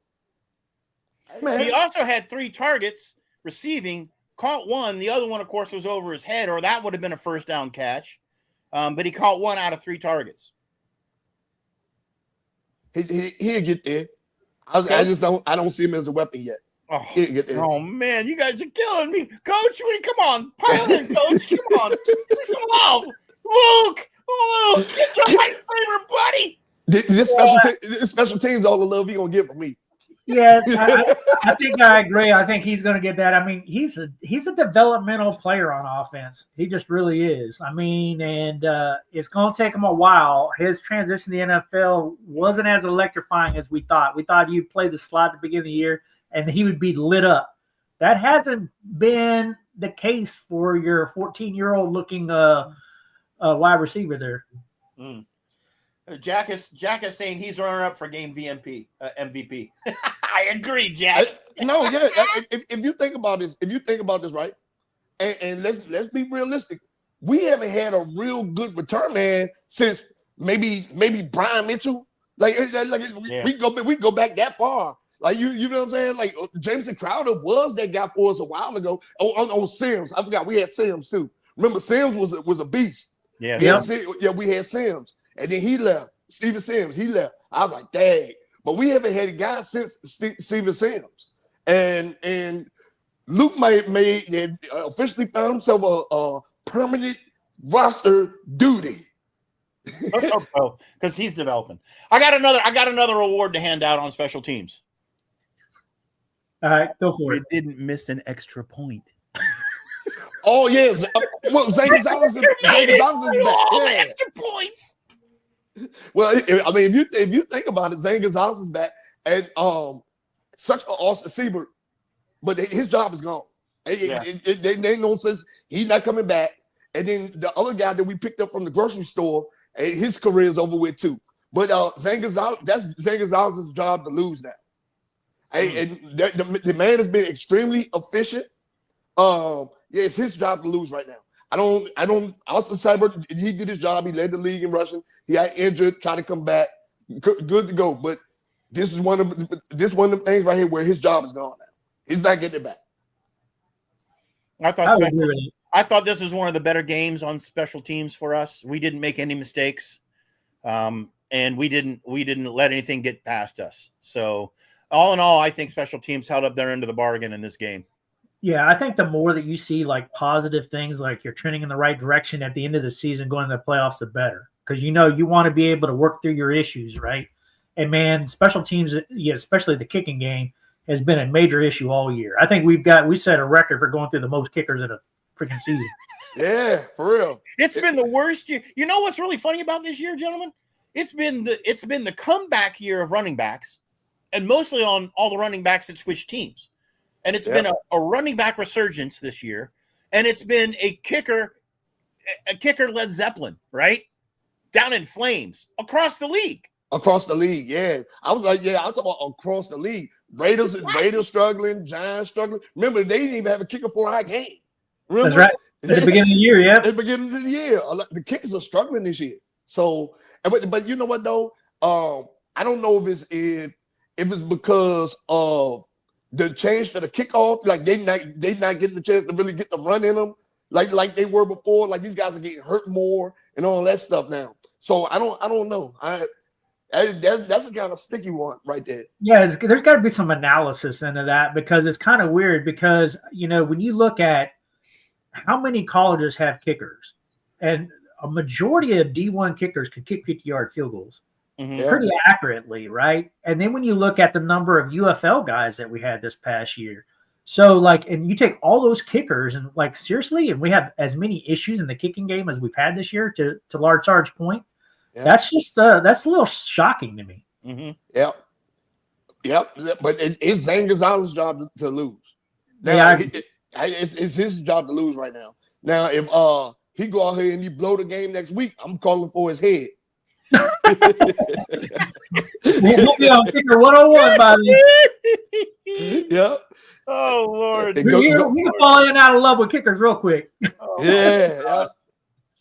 Man. He also had 3 targets receiving, caught one. The other one, of course, was over his head, or that would have been a first down catch. But he caught 1 out of 3 targets. He'll get there. I don't see him as a weapon yet. He'll get there. Oh man, you guys are killing me, Coach. Come on, pile in, Coach. Come on, some love, Luke. Get your my favorite buddy. This special teams all the love he gonna get from me. Yes, I think I agree. I think he's going to get that. I mean, he's a developmental player on offense. He just really is. I mean, and it's going to take him a while. His transition to the NFL wasn't as electrifying as we thought. We thought he'd play the slot at the beginning of the year and he would be lit up. That hasn't been the case for your 14-year-old looking wide receiver there. Mm. Jack is saying he's running up for game MVP. I agree, Jack. If you think about this, right, and let's be realistic, we haven't had a real good return man since maybe Brian Mitchell. We go back that far. Like you know what I'm saying? Like Jameson Crowder was that guy for us a while ago. Oh, Sims. I forgot we had Sims too. Remember, Sims was a beast. Yeah, we had Sims. And then he left. Steven Sims, he left. I was like, dang. But we haven't had a guy since Steven Sims. And Luke made officially found himself a permanent roster duty. Let's hope so, because he's developing. I got another award to hand out on special teams. All right, go for it. You didn't miss an extra point. Oh yes. Well, Zane Gonzalez is back. Yeah. Extra points. Well, I mean, if you think about it, Zane Gonzalez is back, and such an awesome receiver, but his job is gone. Yeah. They know since he's not coming back. And then the other guy that we picked up from the grocery store, his career is over with too. But Zane Gonzalez, that's Zane Gonzalez's job to lose now. And the man has been extremely efficient. Yeah, it's his job to lose right now. Austin Seibert, he did his job. He led the league in rushing. He got injured, tried to come back. Good to go. But this is one of the things right here where his job is gone now. He's not getting it back. I thought this was one of the better games on special teams for us. We didn't make any mistakes, and we didn't let anything get past us. So, all in all, I think special teams held up their end of the bargain in this game. Yeah, I think the more that you see like positive things, like you're trending in the right direction at the end of the season, going to the playoffs, the better. Because you want to be able to work through your issues, right? And man, special teams, especially the kicking game, has been a major issue all year. I think we set a record for going through the most kickers in a freaking season. Yeah, for real. It's been the worst year. You know what's really funny about this year, gentlemen? It's been the comeback year of running backs, and mostly on all the running backs that switched teams. And it's been a running back resurgence this year, and it's been a kicker Led Zeppelin, right? Down in flames across the league. Across the league, yeah. I was talking about across the league. Raiders struggling, Giants struggling. Remember, they didn't even have a kicker for our game. Remember? That's right. At the beginning of the year, yeah. At the beginning of the year. The kickers are struggling this year. So, but you know what though? I don't know if it's because of the change to the kickoff. Like they not getting the chance to really get the run in them, like they were before. Like these guys are getting hurt more and all that stuff now. So I don't know. That's a kind of sticky one right there. Yeah, there's got to be some analysis into that because it's kind of weird because, when you look at how many colleges have kickers and a majority of D1 kickers can kick 50-yard field goals pretty accurately, right? And then when you look at the number of UFL guys that we had this past year, so and you take all those kickers and seriously, and we have as many issues in the kicking game as we've had this year to Large Sarge's point. Yeah. That's just that's a little shocking to me. Mm-hmm. Yep. But it's Zane Gonzalez's job to lose. Now, it's his job to lose right now. Now, if he go out here and he blow the game next week, I'm calling for his head. We'll be on kicker 101 by then. Yep. Oh Lord, we can fall in out of love with kickers real quick. Yeah.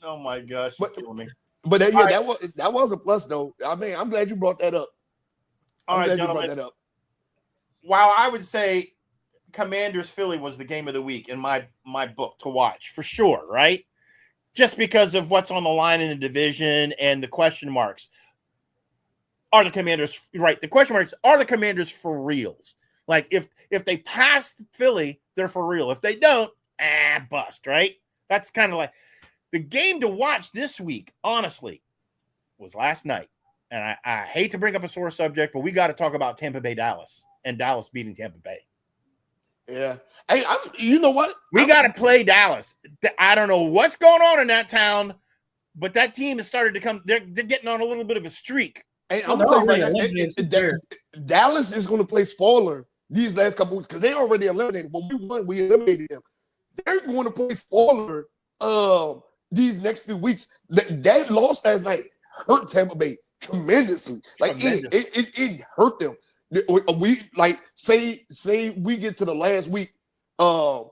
Oh my gosh, you're killing me. But that was a plus though. I mean, I'm glad you brought that up. All right, gentlemen. While I would say Commanders Philly was the game of the week in my book to watch for sure, right? Just because of what's on the line in the division and the question marks. Are the Commanders right? The question marks are the Commanders for reals? Like if they pass Philly, they're for real. If they don't, bust, right? That's kind of like the game to watch this week, honestly, was last night. And I hate to bring up a sore subject, but we got to talk about Tampa Bay Dallas and Dallas beating Tampa Bay. Yeah. Hey, you know what? We got to play Dallas. I don't know what's going on in that town, but that team has started to come. They're getting on a little bit of a streak. Hey, I'm telling you right now, Dallas is going to play spoiler these last couple weeks because they already eliminated. But we won. We eliminated them. They're going to play spoiler these next few weeks. That loss last night hurt Tampa Bay tremendously. It hurt them. We say we get to the last week. And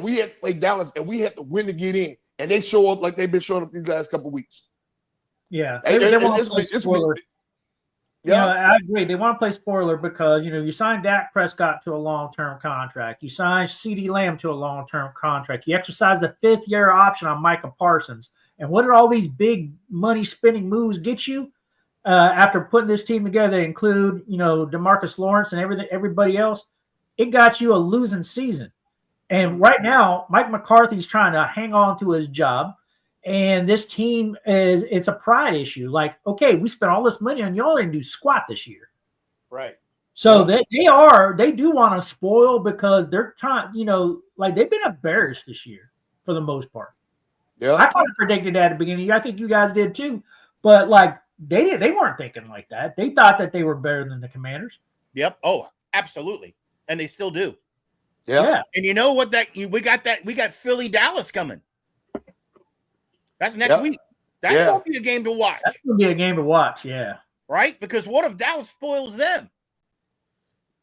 we had to play Dallas and we had to win to get in. And they show up like they've been showing up these last couple of weeks. Yeah. They want to play spoiler. Yeah, I agree. They want to play spoiler because, you signed Dak Prescott to a long-term contract. You signed CeeDee Lamb to a long-term contract. You exercised the 5th-year option on Micah Parsons. And what did all these big money-spending moves get you? After putting this team together, they include, DeMarcus Lawrence and everybody else, it got you a losing season. And right now, Mike McCarthy's trying to hang on to his job. And this team it's a pride issue. Like, okay, we spent all this money on y'all didn't do squat this year. Right. So they do want to spoil because they're trying, they've been embarrassed this year for the most part. Yeah. I kind of predicted that at the beginning. I think you guys did too. But they weren't thinking like that. They thought that they were better than the Commanders. Yep. Oh, absolutely. And they still do. Yeah. And you know what? We got Philly Dallas coming. That's next week. That's gonna be a game to watch. That's gonna be a game to watch. Yeah. Right? Because what if Dallas spoils them?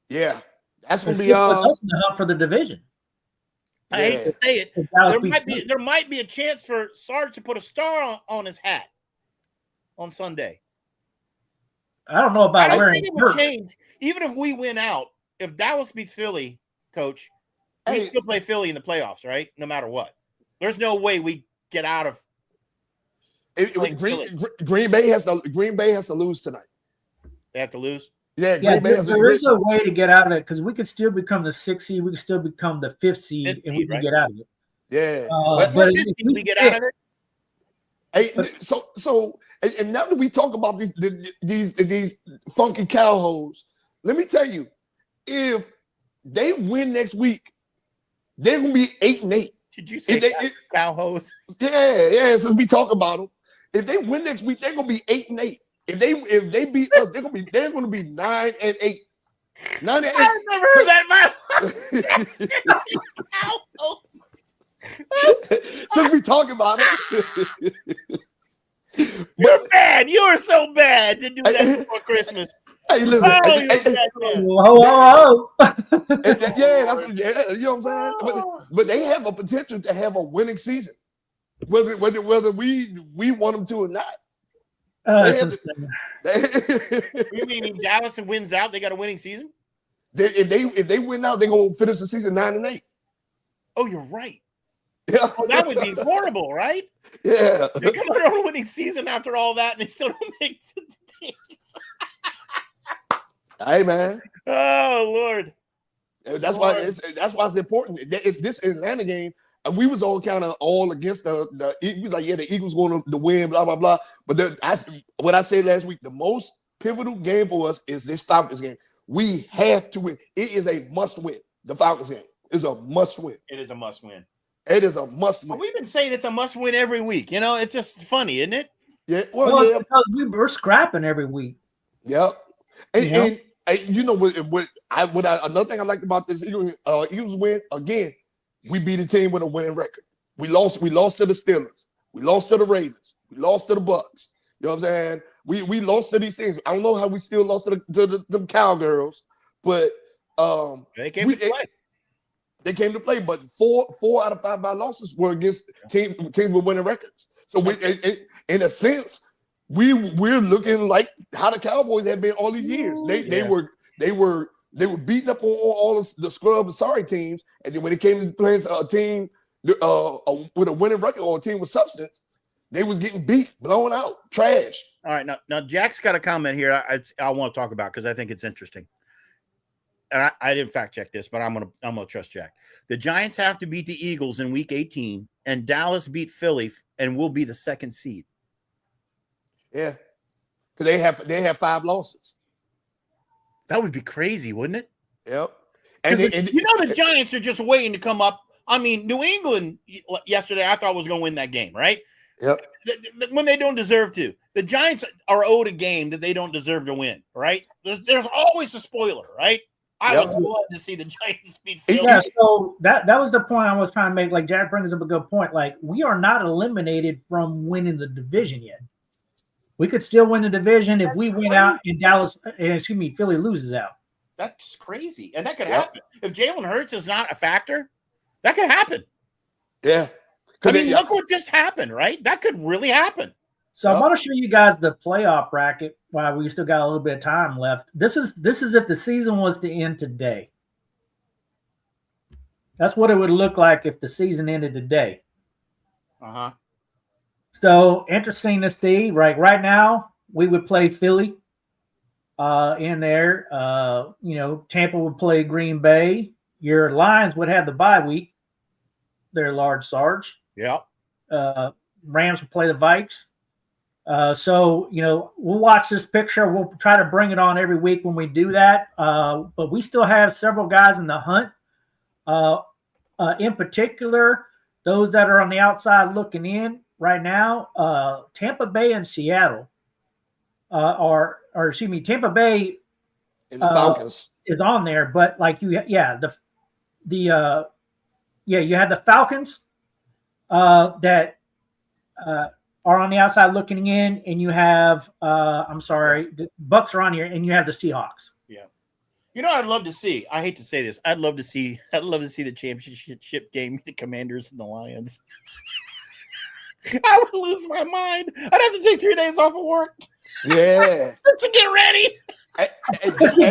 Yeah, that's gonna be us in the hunt for the division. I hate to say it. There might be a chance for Sarge to put a star on his hat on Sunday. I don't know about I wearing think it will change. Even if we win out, if Dallas beats Philly, Coach, we still play Philly in the playoffs, right? No matter what. There's no way we get out of Green Bay has to lose tonight. They have to lose. Yeah, there is a way to get out of it because we could still become the 6th seed. We could still become the 5th seed, and we can get out of it. Yeah, but if we get out of it. Hey, so now that we talk about these funky cowhoes, let me tell you, if they win next week, they're gonna be 8-8. Did you say cowhoes? Yeah. Since we talk about them, if they win next week, they're gonna be 8-8. If they beat us, they're gonna be 9-8. 9-8. I've never heard that Since we talk about it. You're bad. You are so bad to do that before Christmas. Hey, listen. Whoa. You know what I'm saying? But they have a potential to have a winning season, whether we want them to or not. You mean Dallas wins out? They got a winning season. If they win out, they're gonna finish the season 9-8. Oh, you're right. Yeah, that would be horrible, right? Yeah, they come on a winning season after all that, and they still don't make the teams. Hey, man. Oh Lord. That's why it's important. If this Atlanta game, we was all kind of all against the Eagles, like the Eagles going to win, blah blah blah. But what I said last week, the most pivotal game for us is this Falcons game. We have to win. It is a must win. The Falcons game is a must win. It is a must win. It is a must win. We've been saying it's a must win every week. You know, it's just funny, isn't it? Yeah. Well, because we're scrapping every week. Yep. And you know another thing I liked about this Eagles win again. We beat a team with a winning record. We lost to the Steelers. We lost to the Ravens. We lost to the Bucks. You know what I'm saying? We lost to these things. I don't know how we still lost to the Cowgirls, but they came to play. They came to play, but 4 out of 5 of our losses were against teams with winning records. So in a sense, we're looking like how the Cowboys have been all these years. They were beating up on all the scrub and sorry teams, and then when it came to playing a team with a winning record or a team with substance, they was getting beat, blown out, trash. All right, now Jack's got a comment here. I want to talk about because I think it's interesting. And I didn't fact check this, but I'm gonna trust Jack. The Giants have to beat the Eagles in Week 18, and Dallas beat Philly, and will be the 2nd seed. Yeah, because they have 5 losses. That would be crazy, wouldn't it? Yep. And the Giants are just waiting to come up. I mean, New England yesterday, I thought was going to win that game, right? Yep. When they don't deserve to. The Giants are owed a game that they don't deserve to win, right? There's always a spoiler, right? I would love to see the Giants beat Philly. Yeah, so that was the point I was trying to make. Like, Jack brings up a good point. Like, we are not eliminated from winning the division yet. We could still win the division if we win out and Philly loses out. That's crazy. And that could happen. If Jalen Hurts is not a factor, that could happen. Yeah. I mean, look what just happened, right? That could really happen. So I want to show you guys the playoff bracket while we still got a little bit of time left. This is if the season was to end today. That's what it would look like if the season ended today. Uh-huh. So interesting to see. Right now, we would play Philly in there. Tampa would play Green Bay. Your Lions would have the bye week. They're large Sarge. Yeah. Rams would play the Vikes. So we'll watch this picture. We'll try to bring it on every week when we do that. But we still have several guys in the hunt. In particular, those that are on the outside looking in right now, Tampa Bay and Seattle Tampa Bay and the Falcons is on there. But you had the Falcons that are on the outside looking in, and you have the Bucks are on here, and you have the Seahawks. Yeah. You know, I'd love to see. I hate to say this. I'd love to see the championship game, the Commanders and the Lions. I would lose my mind. I'd have to take 3 days off of work. Yeah. Just to get ready.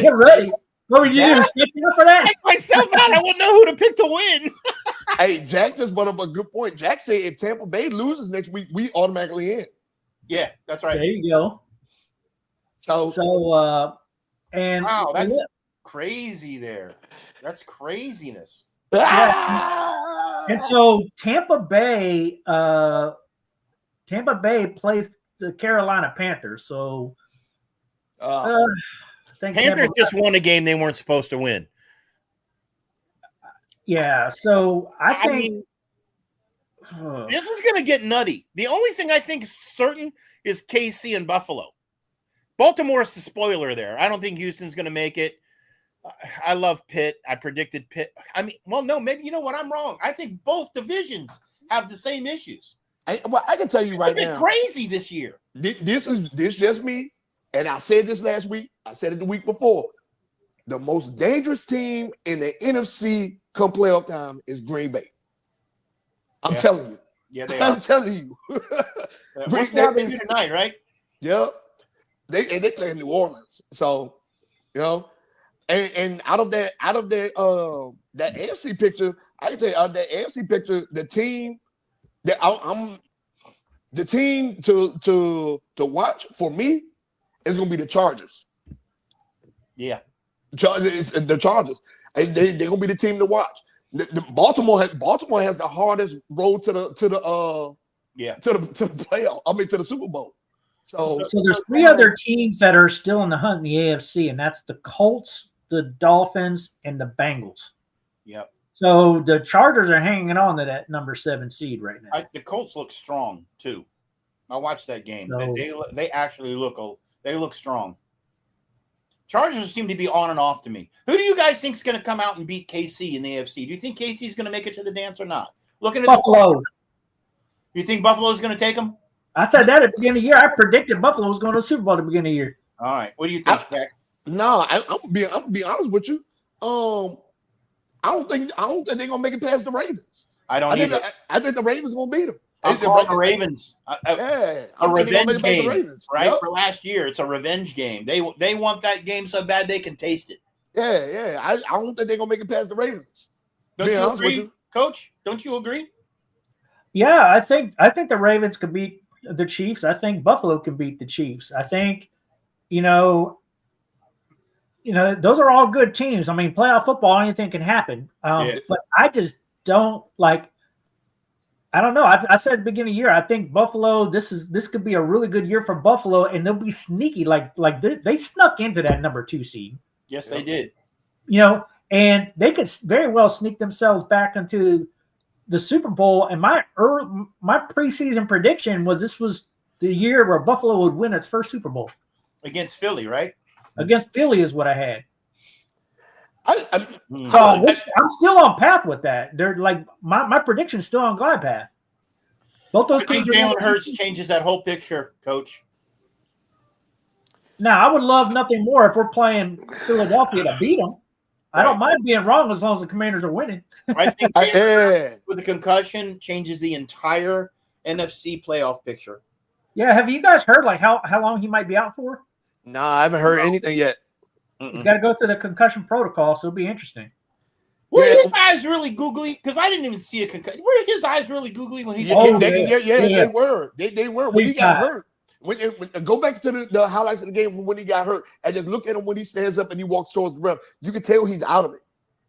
Get ready. What would you do? Stick up for that? Take myself out. I wouldn't know who to pick to win. Hey, Jack just brought up a good point. Jack said if Tampa Bay loses next week, we automatically in. Yeah, that's right. There you go. And wow, that's crazy there. That's craziness. And so Tampa Bay plays the Carolina Panthers. So Panthers just won a game they weren't supposed to win. Yeah, so I think this is going to get nutty. The only thing I think is certain is KC and Buffalo. Baltimore is the spoiler there. I don't think Houston's going to make it. I love Pitt. I predicted Pitt. I mean, well, no, maybe you know what? I'm wrong. I think both divisions have the same issues. I can tell you right now, crazy this year. This just me, and I said this last week. I said it the week before. The most dangerous team in the NFC come playoff time is Green Bay. I'm telling you. Yeah, they are. I'm telling you. What's going to do tonight, right? Yeah. They play in New Orleans. So, you know, and out of that AFC picture, I can tell you out of that AFC picture, the team that the team to watch for me is gonna be the Chargers. Yeah. The Chargers. They're gonna be the team to watch. The Baltimore has the hardest road to the playoff. I mean to the Super Bowl. So there's 3 other teams that are still in the hunt in the AFC, and that's the Colts, the Dolphins, and the Bengals. Yep. So the Chargers are hanging on to that number 7 seed right now. The Colts look strong too. I watched that game. So, they actually look strong. Chargers seem to be on and off to me. Who do you guys think is going to come out and beat KC in the AFC? Do you think KC is going to make it to the dance or not? Looking at Buffalo. You think Buffalo's going to take them? I said that at the beginning of the year. I predicted Buffalo was going to the Super Bowl at the beginning of the year. All right. What do you think, Jack? No, I'm gonna be honest with you. I don't think they're gonna make it past the Ravens. I think the Ravens gonna beat them. I'm calling the Ravens. A revenge game, right? Yep. For last year, it's a revenge game. They want that game so bad they can taste it. Yeah. I don't think they're gonna make it past the Ravens. Don't you agree, Coach? Don't you agree? Yeah, I think the Ravens could beat the Chiefs. I think Buffalo can beat the Chiefs. I think, those are all good teams. I mean, playoff football, anything can happen. But I just don't like. I don't know. I said at the beginning of the year, I think Buffalo. This could be a really good year for Buffalo, and they'll be sneaky. Like they snuck into that number 2 seed. Yes, they did. And they could very well sneak themselves back into the Super Bowl. And my preseason prediction was this was the year where Buffalo would win its first Super Bowl against Philly, right? Against Philly is what I had. I'm still on path with that. They're like my prediction's still on glide path. Both those I think Jalen Hurts changes that whole picture, Coach. Now, I would love nothing more if we're playing Philadelphia to beat them. I don't mind being wrong as long as the Commanders are winning. I think with the concussion changes the entire NFC playoff picture. Yeah, have you guys heard like how long he might be out for? No, I haven't heard anything yet. He's got to go through the concussion protocol, so it'll be interesting. Were his eyes really googly? Because I didn't even see a concussion. Were his eyes really googly when he? They were. They were when he got hurt. Go back to the highlights of the game from when he got hurt and just look at him when he stands up and he walks towards the ref. You can tell he's out of it.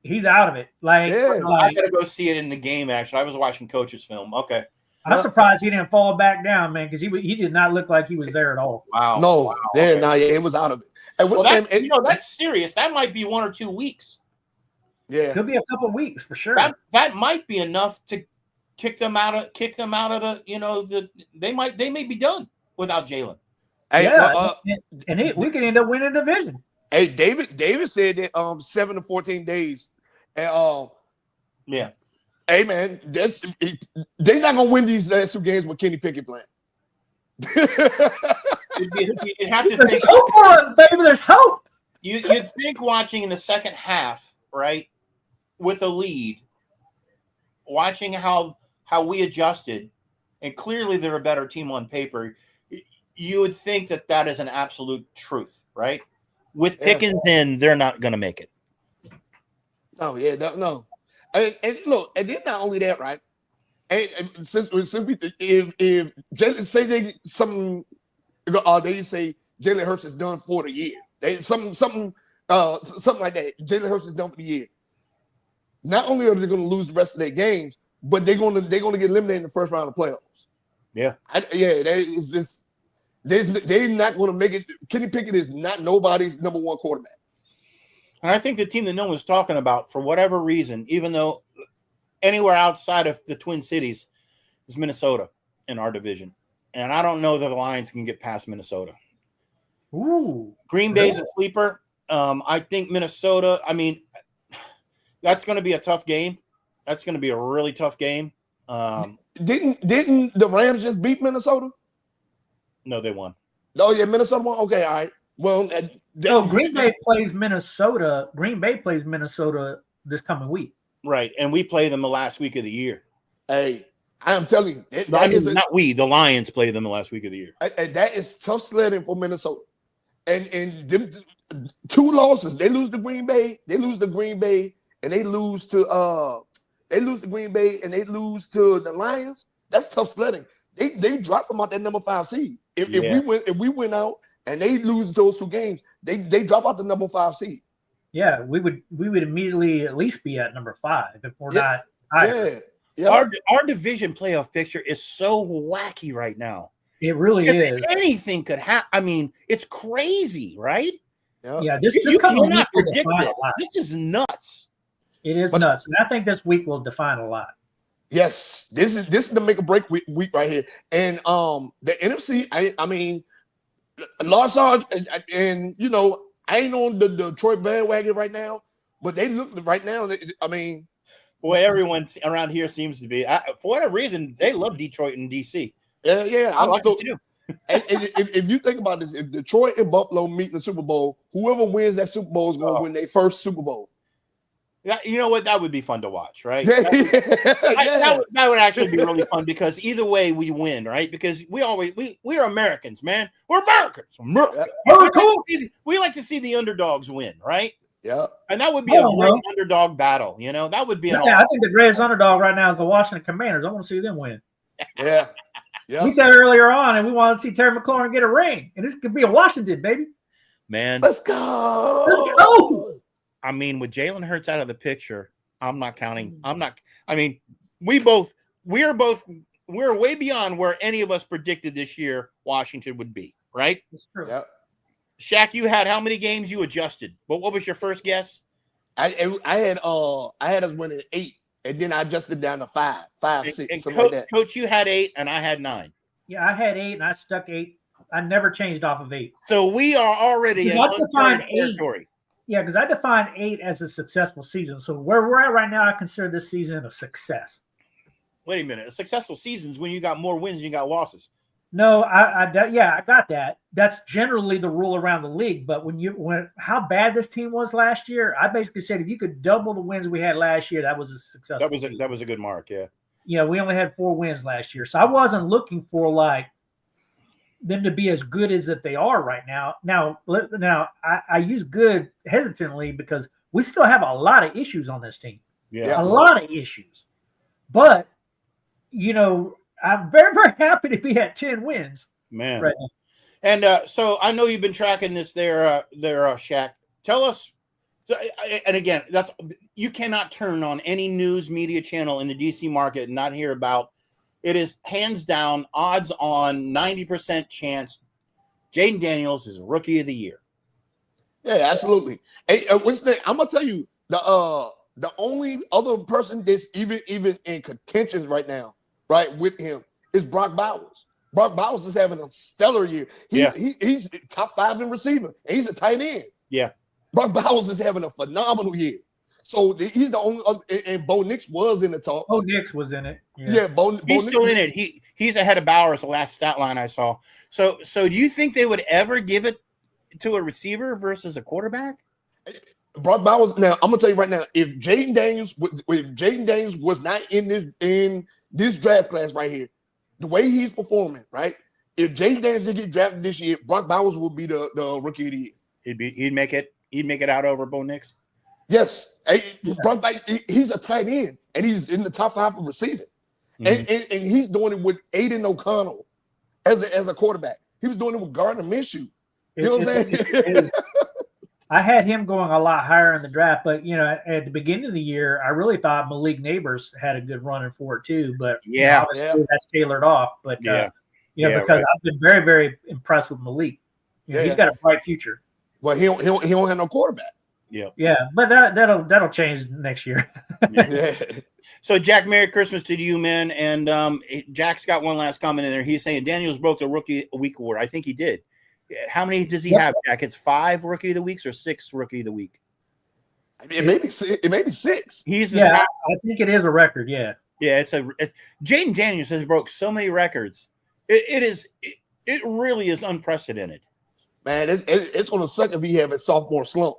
He's out of it. I gotta go see it in the game. Actually, I was watching Coach's film. Okay. I'm surprised he didn't fall back down, man, because he did not look like he was there at all. Wow. No. Wow. It was out of it. And that's serious. That might be 1 or 2 weeks. Yeah, could be a couple of weeks for sure. That might be enough to kick them out of the. They may be done without Jalen. Hey, we could end up winning the division. Hey, David said that 7 to 14 days, and Yeah. Hey man, they're not gonna win these last 2 games with Kenny Pickett playing. You'd have to There's think. hope for it, baby. There's hope. You'd think watching in the second half, right, with a lead, watching how we adjusted, and clearly they're a better team on paper. You would think that is an absolute truth, right? With Pickens in, they're not going to make it. Oh yeah, no. And look, and then not only that, right? And since we, if Jalen say they something, they say Jalen Hurts is done for the year. They something like that. Jalen Hurts is done for the year. Not only are they going to lose the rest of their games, but they're going to get eliminated in the first round of playoffs. Yeah, they're not going to make it. Kenny Pickett is not nobody's number 1 quarterback. and I think the team that no one's talking about for whatever reason, even though anywhere outside of the Twin Cities, is Minnesota in our division, and I don't know that the Lions can get past Minnesota. Ooh, Green Bay's a sleeper. I think Minnesota. I mean, that's going to be a tough game. That's going to be a really tough game. Didn't the Rams just beat Minnesota? No, they won. Oh yeah, Minnesota won. Okay, all right. Well, Green Bay plays Minnesota. Green Bay plays Minnesota this coming week. Right, and we play them the last week of the year. Hey, I am telling you, Not we. The Lions play them the last week of the year. That is tough sledding for Minnesota. And them 2 losses. They lose to Green Bay. They lose to Green Bay, and they lose to Green Bay, and they lose to the Lions. That's tough sledding. They drop from out that number 5 seed. If we win out and they lose those 2 games, they drop out the number 5 seed. Yeah, we would immediately at least be at number 5 if we're not higher. Yeah. Our division playoff picture is so wacky right now. It really is. Anything could happen. I mean, it's crazy, right? Yeah, this You coming week cannot will predict define this. a lot. This is nuts. It is nuts, and I think this week will define a lot. Yes, this is the make or break week right here. And the NFC, I mean, Lars and you know, I ain't on the Detroit bandwagon right now, but they look right now. I mean, boy, everyone around here seems to be. For whatever reason, they love Detroit and DC. Yeah, I like it too. and if you think about this, if Detroit and Buffalo meet in the Super Bowl, whoever wins that Super Bowl is going to win their first Super Bowl. Yeah, you know what? That would be fun to watch, right? That would actually be really fun because either way we win, right? Because we're Americans, man. We're Americans. We like to see the underdogs win, right? Yeah. And that would be a great underdog battle. You know, that would be. I think the greatest underdog right now is the Washington Commanders. I want to see them win. Yeah. We said earlier on, and we want to see Terry McLaurin get a ring, and this could be a Washington, baby. Man, let's go. Let's go. I mean, with Jalen Hurts out of the picture, I'm not counting. I mean, we're way beyond where any of us predicted this year Washington would be, right? That's true. Yep. Shaq, you had how many games you adjusted? What was your first guess? I had us winning 8, and then I adjusted down to 5, 6, and something like that. Coach, you had 8, and I had 9. Yeah, I had 8, and I stuck 8. I never changed off of 8. So we are already in uncharted territory. Yeah, because I define 8 as a successful season. So where we're at right now, I consider this season a success. Wait a minute. A successful season is when you got more wins than you got losses. No, I got that. That's generally the rule around the league. But when how bad this team was last year, I basically said if you could double the wins we had last year, that was a successful season. That was a good mark, yeah. Yeah, we only had 4 wins last year. So I wasn't looking for like them to be as good as that they are right now. Now I use good hesitantly because we still have a lot of issues on this team. Yeah. A lot of issues. But, you know, I'm very, very happy to be at 10 wins. Man. Right now. And so I know you've been tracking this there, Shaq. Tell us, and again, you cannot turn on any news media channel in the DC market and not hear about. It is hands down, odds on, 90% chance Jayden Daniels is Rookie of the Year. Yeah, absolutely. Hey, I'm gonna tell you the only other person that's even in contention right now, right, with him is Brock Bowers. Brock Bowers is having a stellar year. He's top 5 in receiving. He's a tight end. Yeah. Brock Bowers is having a phenomenal year. So he's the only, and Bo Nix was in the talks. Oh, Nix was in it. Yeah, Bo He's Nix still in it. He's ahead of Bowers, the last stat line I saw. So do you think they would ever give it to a receiver versus a quarterback? Brock Bowers. Now I'm gonna tell you right now, if Jaden Daniels was not in this draft class right here, the way he's performing, right? If Jaden Daniels did get drafted this year, Brock Bowers would be the rookie of the year. He'd make it out over Bo Nix. Yes, Brock, he's a tight end, and he's in the top 5 for receiving, and he's doing it with Aiden O'Connell as a quarterback. He was doing it with Gardner Minshew. You know what I'm saying? I had him going a lot higher in the draft, but at the beginning of the year, I really thought Malik Neighbors had a good running for it too. But obviously that's tailored off. But because I've been very, very impressed with Malik. He's got a bright future. Well, he don't have no quarterback. Yeah, but that'll change next year. So, Jack, Merry Christmas to you, man. And Jack's got one last comment in there. He's saying Daniels broke the Rookie Week award. I think he did. How many does he have, Jack? It's 5 Rookie of the Weeks or 6 Rookie of the Week? It may be 6. He's the top. I think it is a record. Yeah. Jaden Daniels has broke so many records. It really is unprecedented. Man, it's going to suck if he have a sophomore slump.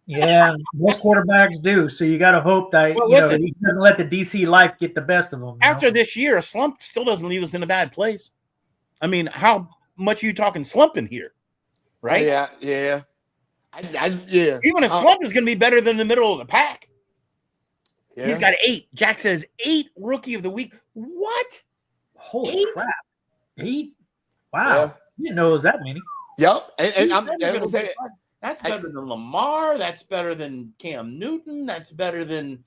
Yeah, most quarterbacks do. So you got to hope that he doesn't let the DC life get the best of him. After this year, a slump still doesn't leave us in a bad place. I mean, how much are you talking slumping here? Right? Yeah. Even a slump is going to be better than the middle of the pack. Yeah. He's got 8. Jack says 8 Rookie of the Week. What? Holy crap. 8? Wow. Yeah. I didn't know it was that many. Yep. And I'm going to say that's better than Lamar. That's better than Cam Newton. That's better than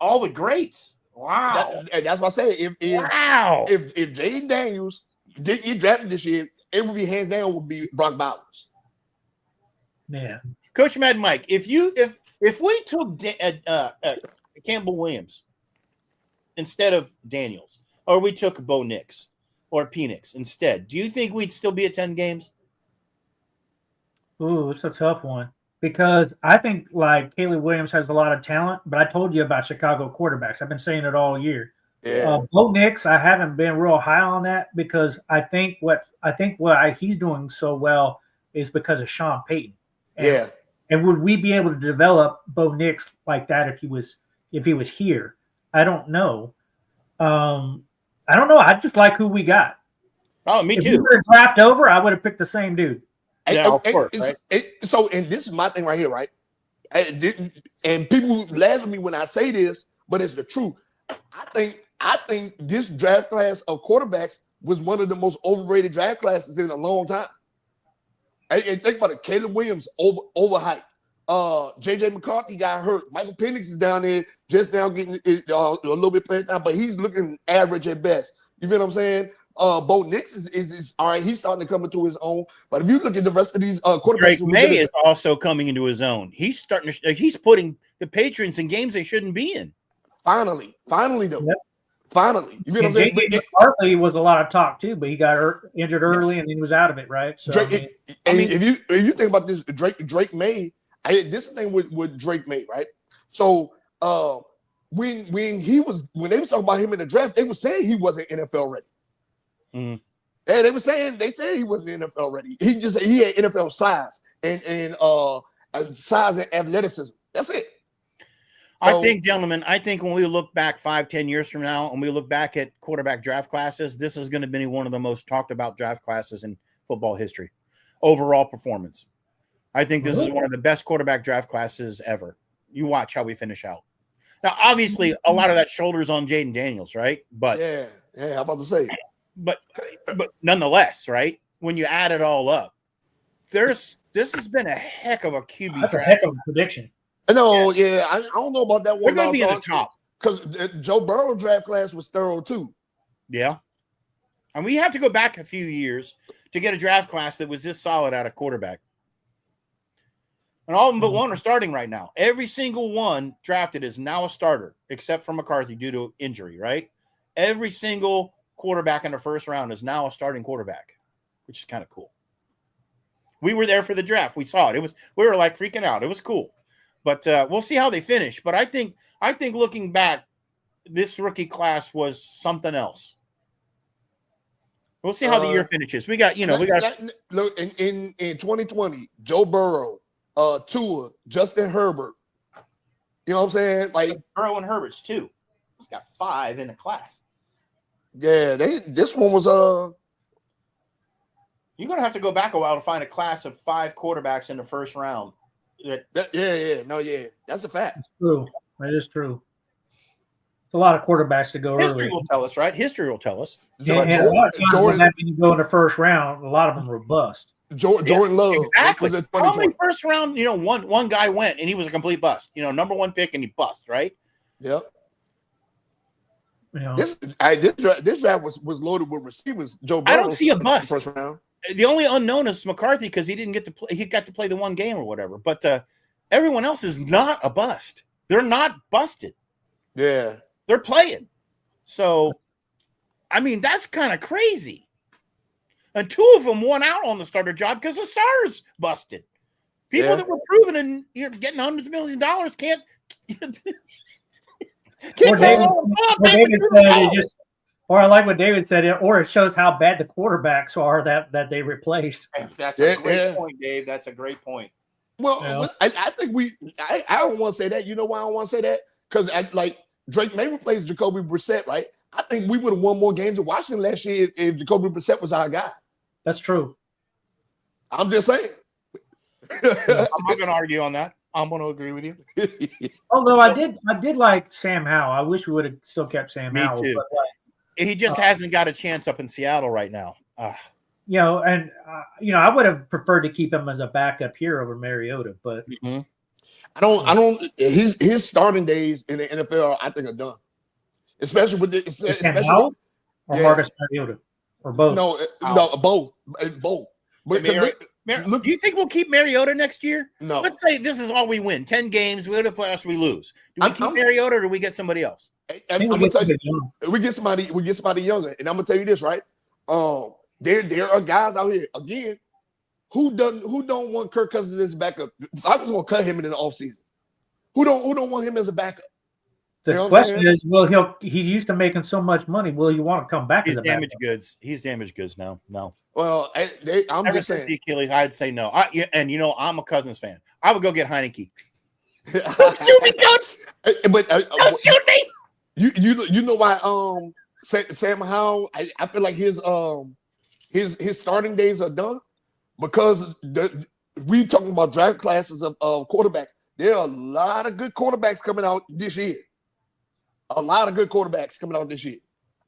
all the greats. Wow. That's what I say. If Jaden Daniels didn't get drafted this year, it would be hands down would be Brock Bowers. Yeah. Coach Mad Mike, if we took Campbell Williams instead of Daniels, or we took Bo Nix or Penix instead, do you think we'd still be at 10 games? Ooh, it's a tough one because I think like Caleb Williams has a lot of talent, but I told you about Chicago quarterbacks. I've been saying it all year. Yeah. Bo Nix, I haven't been real high on that because I think what he's doing so well is because of Sean Payton. And would we be able to develop Bo Nix like that if he was here? I don't know. I just like who we got. Oh, me too. If we were draft over, I would have picked the same dude. Yeah, of course, right? So this is my thing right here, right? And people laugh at me when I say this, but it's the truth. I think this draft class of quarterbacks was one of the most overrated draft classes in a long time. And think about it, Caleb Williams overhyped. JJ McCarthy got hurt. Michael Penix is down there just now getting a little bit playing time, but he's looking average at best. You feel what I'm saying? Bo Nix is all right. He's starting to come into his own. But if you look at the rest of these quarterbacks, Drake May is also coming into his own. He's starting to. He's putting the Patriots in games they shouldn't be in. Finally, though. Yep. Finally, you feel what I'm saying? McCarthy was a lot of talk too, but he got injured early and he was out of it, right? So Drake, if you think about this, Drake May, this is the thing with Drake May, right? So when they was talking about him in the draft, they were saying he wasn't NFL ready. Mm-hmm. And they said he wasn't NFL ready. He had NFL size and size and athleticism. That's it. I think, gentlemen, when we look back 5-10 years from now and we look back at quarterback draft classes, this is going to be one of the most talked about draft classes in football history. Overall performance. I think this is one of the best quarterback draft classes ever. You watch how we finish out. Now, obviously, a lot of that shoulders on Jaden Daniels, right? But yeah, I'm about to say. But nonetheless, right? When you add it all up, this has been a heck of a QB That's draft. A heck of a prediction. No, yeah, I don't know about that one. We're going to be in the top. Because Joe Burrow draft class was thorough, too. Yeah. And we have to go back a few years to get a draft class that was this solid out of quarterback. And all of them but one are starting right now. Every single one drafted is now a starter, except for McCarthy due to injury, right? Every single quarterback in the first round is now a starting quarterback, which is kind of cool. We were there for the draft. We saw it. We were like freaking out. It was cool. But we'll see how they finish. But I think looking back, this rookie class was something else. We'll see how the year finishes. We got look in 2020, Joe Burrow, Tua, Justin Herbert. You know what I'm saying? Like Burrow and Herbert's too. He's got 5 in the class. Yeah, this one was You're gonna have to go back a while to find a class of 5 quarterbacks in the first round. That's a fact. It's true. That is true. It's a lot of quarterbacks to go History early. will tell us, right? History will tell us. And a lot of times when you go in the first round, a lot of them were bust. Jordan Love. Exactly. How many first round, one guy went and he was a complete bust. Number 1 pick and he bust, right? Yep. This draft was loaded with receivers. Joe Burrow. I don't see a bust. First round. The only unknown is McCarthy because he didn't get to play. He got to play the one game or whatever. But everyone else is not a bust. They're not busted. Yeah. They're playing. So, I mean, that's kind of crazy. And 2 of them won out on the starter job because the stars busted. People that were proven and getting hundreds of millions of dollars can't. Or I like what David said, or it shows how bad the quarterbacks are that they replaced. That's a great point, Dave. That's a great point. Well, I think I don't want to say that. You know why I don't want to say that? Because Drake May replaced Jacoby Brissett, right? I think we would have won more games in Washington last year if Jacoby Brissett was our guy. That's true. I'm just saying. I'm not going to argue on that. I'm going to agree with you. Although I did like Sam Howell. I wish we would have still kept Sam Howell. Me too. But he just hasn't got a chance up in Seattle right now. I would have preferred to keep him as a backup here over Mariota, but I don't. His starting days in the NFL, I think, are done. Especially with Marcus Mariota, or both. No, both. But do you think we'll keep Mariota next year? No. Let's say this is all we win: 10 games. We go to the playoffs, we lose. Do we keep Mariota, or do we get somebody else? I'm gonna tell you, we get somebody younger, and I'm gonna tell you this, right? There are guys out here again who don't want Kirk Cousins as a backup. I was gonna cut him in the offseason. Who don't want him as a backup? The question is, he's used to making so much money. Will you want to come back as a backup? He's damaged goods now. No. Well, I'm Ever just since saying. the Achilles, I'd say no. I'm a Cousins fan. I would go get Heineke. Don't shoot me, coach. But Don't shoot me. You know why Sam Howell, I feel like his starting days are done because we talking about draft classes of quarterbacks. There are a lot of good quarterbacks coming out this year.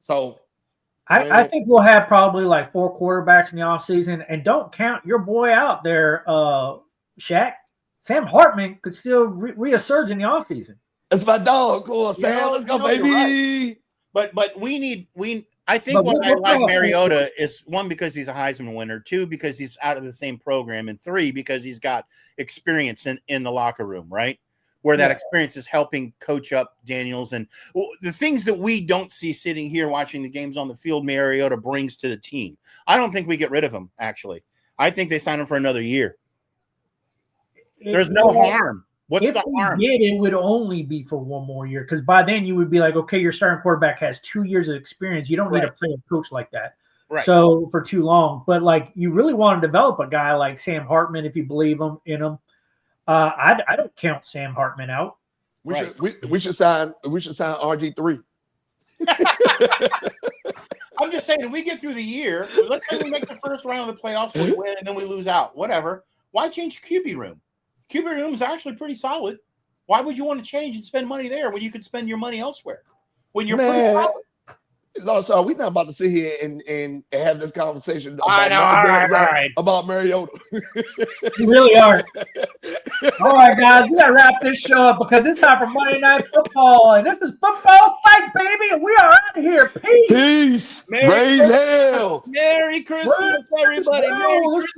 So I think we'll have probably like 4 quarterbacks in the offseason, and don't count your boy out there, Shaq. Sam Hartman could still resurge in the offseason. That's my dog. Come on, Sam. Let's go, baby. Right. But I think what I like Mariota is 1, because he's a Heisman winner, 2, because he's out of the same program, and 3, because he's got experience in the locker room, right? Where that experience is helping coach up Daniels and the things that we don't see sitting here watching the games on the field, Mariota brings to the team. I don't think we get rid of him, actually. I think they sign him for another year. There's no harm. What's the harm? If we did, it would only be for 1 more year, because by then you would be like, okay, your starting quarterback has 2 years of experience. You don't need to play a coach like that. Right. So for too long. But like, you really want to develop a guy like Sam Hartman if you believe in him. I don't count Sam Hartman out. We should sign RG3. I'm just saying, if we get through the year, let's say we make the first round of the playoffs, we win, and then we lose out. Whatever. Why change QB room? QB room is actually pretty solid. Why would you want to change and spend money there when you could spend your money elsewhere? When you're pretty solid. So we're not about to sit here and have this conversation about Mariota. We really are. All right, guys, we gotta wrap this show up because it's time for Monday Night Football, and this is Football Psych, baby, and we are out of here. Peace. Raise hell. Merry Christmas, everybody. Merry Christmas.